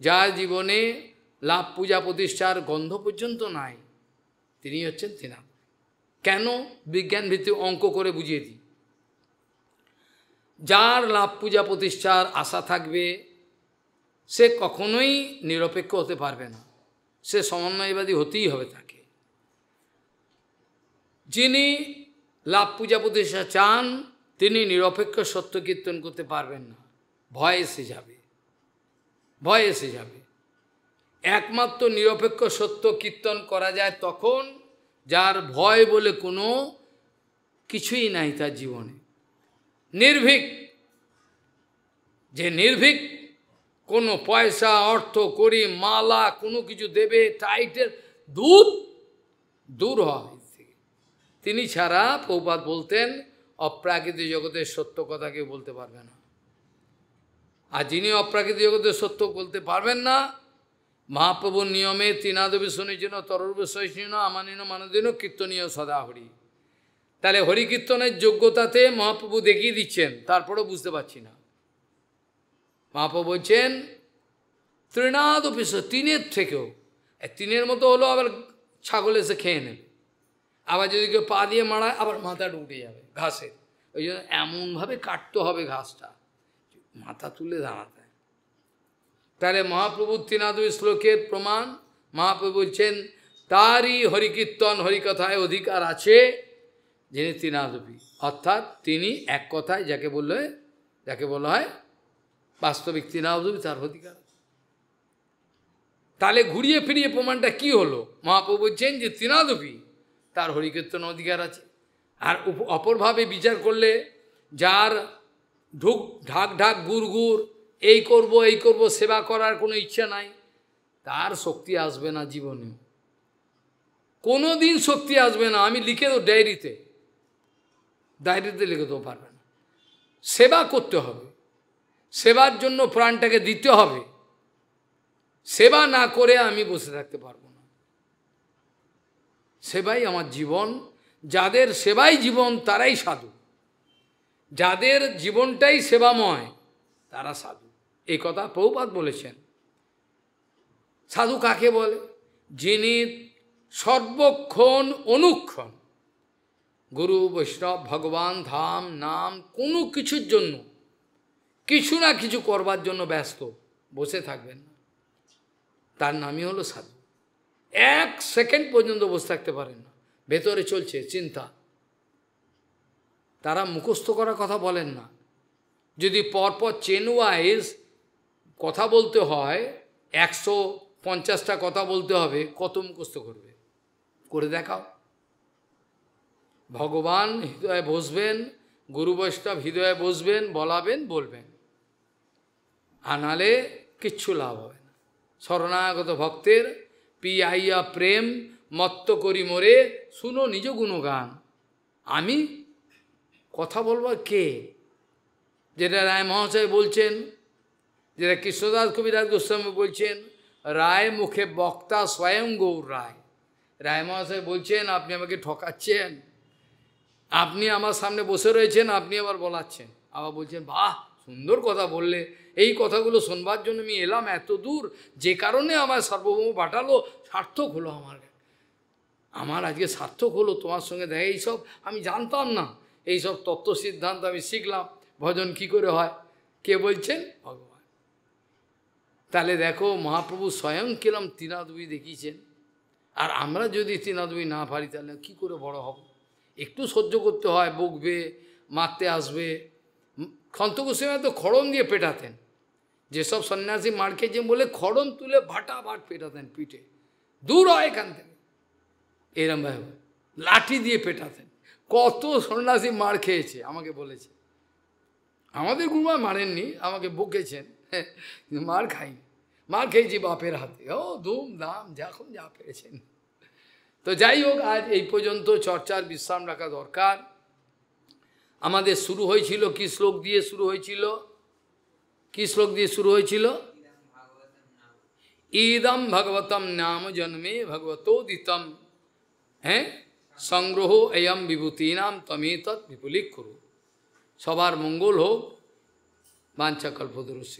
যার জীবনে লাভ পূজা প্রতিষ্ঠার গন্ধ পর্যন্ত নাই, তিনি হচ্ছেন তিনা। কেন? বিজ্ঞান ভিত্তিক অঙ্ক করে বুঝিয়ে দিই। যার লাভ পূজা প্রতিষ্ঠার আশা থাকবে, সে কখনোই নিরপেক্ষ হতে পারবে না, সে সমন্বয়বাদী হতেই হবে তাকে। যিনি লাভ পূজা প্রতিষ্ঠা চান, তিনি নিরপেক্ষ সত্য কীর্তন করতে পারবেন না, ভয় এসে যাবে, ভয় এসে যাবে। একমাত্র নিরপেক্ষ সত্য কীর্তন করা যায় তখন, যার ভয় বলে কোনো কিছুই নাই তার জীবনে। নির্ভীক, যে নির্ভীক, কোনো পয়সা অর্থ করি মালা কোনো কিছু দেবে, টাইটেল দূর দূর হয় থেকে, তিনি ছাড়া প্রভুপাদ বলতেন অপ্রাকৃতিক জগতের সত্য কথা কেউ বলতে পারবে না। আর যিনি অপ্রাকৃতিক জগতের সত্য বলতে পারবেন না, মহাপ্রভুর নিয়মে তৃণাদবি শুনেছেন তরুর্ব সহিষ্ণু আমানীন মানদিন কীর্তনীয় সদা হরি। তাহলে হরি কীর্তনের যোগ্যতাতে মহাপ্রভু দেখিয়ে দিচ্ছেন, তারপরেও বুঝতে পারছি না। মহাপ্রভু বলছেন তৃণাদপি, তিনের থেকেও, তিনের মতো হলো আবার ছাগল এসে খেয়ে নেবে, আবার যদি কেউ পা দিয়ে মারায় আবার মাথাটা উঠে যাবে ঘাসে। ওই জন্য এমনভাবে কাটতে হবে ঘাসটা, মাথা তুলে দাঁড়াতে। তাহলে মহাপ্রভুর তৃণাদপি শ্লোকের প্রমাণ, মহাপ্রভু বলছেন তারই হরিকীর্তন হরিকথায় অধিকার আছে, যিনি তৃণাদপি, অর্থাৎ তিনি এক কথায় যাকে বলা হয় বাস্তবিক তৃণাদপি, তার অধিকার। তাহলে ঘুরিয়ে ফিরিয়ে প্রমাণটা কি হলো? মহাপ্রভু বলছেন যে তৃণাদপি, তার হরিকীর্তন অধিকার আছে। আর অপরভাবে বিচার করলে, যার ঢাক ঢাক গুড় গুড়, এই করব সেবা করার কোনো ইচ্ছা নাই, তার শক্তি আসবে না জীবনে, কোনো দিন শক্তি আসবে না। আমি লিখে দেবো ডায়েরিতে লিখে দেবো, পারবে না। সেবা করতে হবে, সেবার জন্য প্রাণটাকে দিতে হবে। সেবা না করে আমি বসে থাকতে পারবো না। সেবাই আমার জীবন, যাদের সেবাই জীবন তারাই সাধু, যাদের জীবনটাই সেবাময় তারা সাধু। এই কথা প্রভুপাদ বলেছেন। সাধু কাকে বলে? যিনি সর্বক্ষণ অনুক্ষণ গুরু বৈষ্ণব ভগবান ধাম নাম কোনো কিছুর জন্য কিছু না কিছু করবার জন্য ব্যস্ত, বসে থাকবেন না, তার নামই হলো সাধু। এক সেকেন্ড পর্যন্ত বসে থাকতে পারেন না, ভেতরে চলছে চিন্তা। তারা মুখস্থ করার কথা বলেন না। যদি পরপর চেন ওয়াইজ কথা বলতে হয়, 150টা কথা বলতে হবে, কত মুখস্থ করবে? করে দেখাও। ভগবান হৃদয়ে বসবেন, গুরু বৈষ্ণব হৃদয়ে বসবেন, বলাবেন, বলবেন, আনালে কিচ্ছু লাভ হবে না। শরণাগত ভক্তের পিয়াইয়া প্রেম মত্ত করি মোরে, শুনো নিজ গুণগান। আমি কথা বলবার কে? যেটা রায় মহাশয় বলছেন, যেটা কৃষ্ণদাস কবিরাজ গোস্বামী বলছেন, রায় মুখে বক্তা স্বয়ং গৌর রায়। রায় মহাশয় বলছেন, আপনি আমাকে ঠকাচ্ছেন, আপনি আমার সামনে বসে রয়েছেন, আপনি আবার বলাচ্ছেন। আবার বলছেন, বাহ সুন্দর কথা বললে, এই কথাগুলো শোনবার জন্য আমি এলাম এত দূর, যে কারণে আমার সার্বভৌম পাঠালো, সার্থক হলো আমার আজকে সার্থক হলো তোমার সঙ্গে দেখা। এইসব আমি জানতাম না, এইসব তত্ত্ব সিদ্ধান্ত আমি শিখলাম, ভজন কি করে হয়। কে বলছেন? ভগবান। তাহলে দেখো মহাপ্রভু স্বয়ং কিরম তৃণাদ্বৈ দেখিয়েছেন। আর আমরা যদি তৃণাদ্বৈ না পারি তাহলে কি করে বড় হব? একটু সহ্য করতে হয়, বকবে, মারতে আসবে। সন্ত গোস্বামী তো খড়ম দিয়ে পেটাতেন। যেসব সন্ন্যাসী মার খেয়েছেন বলে খড়ম তুলে ভাটা ভাট পেটাতেন পিঠে, দূর হয় এখান থেকে, এরম ভাবে লাঠি দিয়ে পেটাতেন। কত সন্ন্যাসী মার খেয়েছে আমাকে বলেছে। আমাদের গুরুমা মারেননি, আমাকে বকেছেন, মার খাইনি, মার খেয়েছি বাপের হাতে, ও ধুম ধাম যখন যা পেরেছেন। তো যাই হোক, আজ এই পর্যন্ত চর্চার বিশ্রাম রাখা দরকার। আমাদের শুরু হয়েছিল কি শ্লোক দিয়ে শুরু হয়েছিল? কি শ্লোক দিয়ে শুরু হয়েছিল? ইদম ভগবতম নাম জন্মে ভগবতোদিতম, হ্যাঁ, সংগ্রহ এয়ম বিভূতি নাম তমেতৎ বিপুলিক করু। সবার মঙ্গল হোক। বাঞ্ছা কল্পতরুস্য।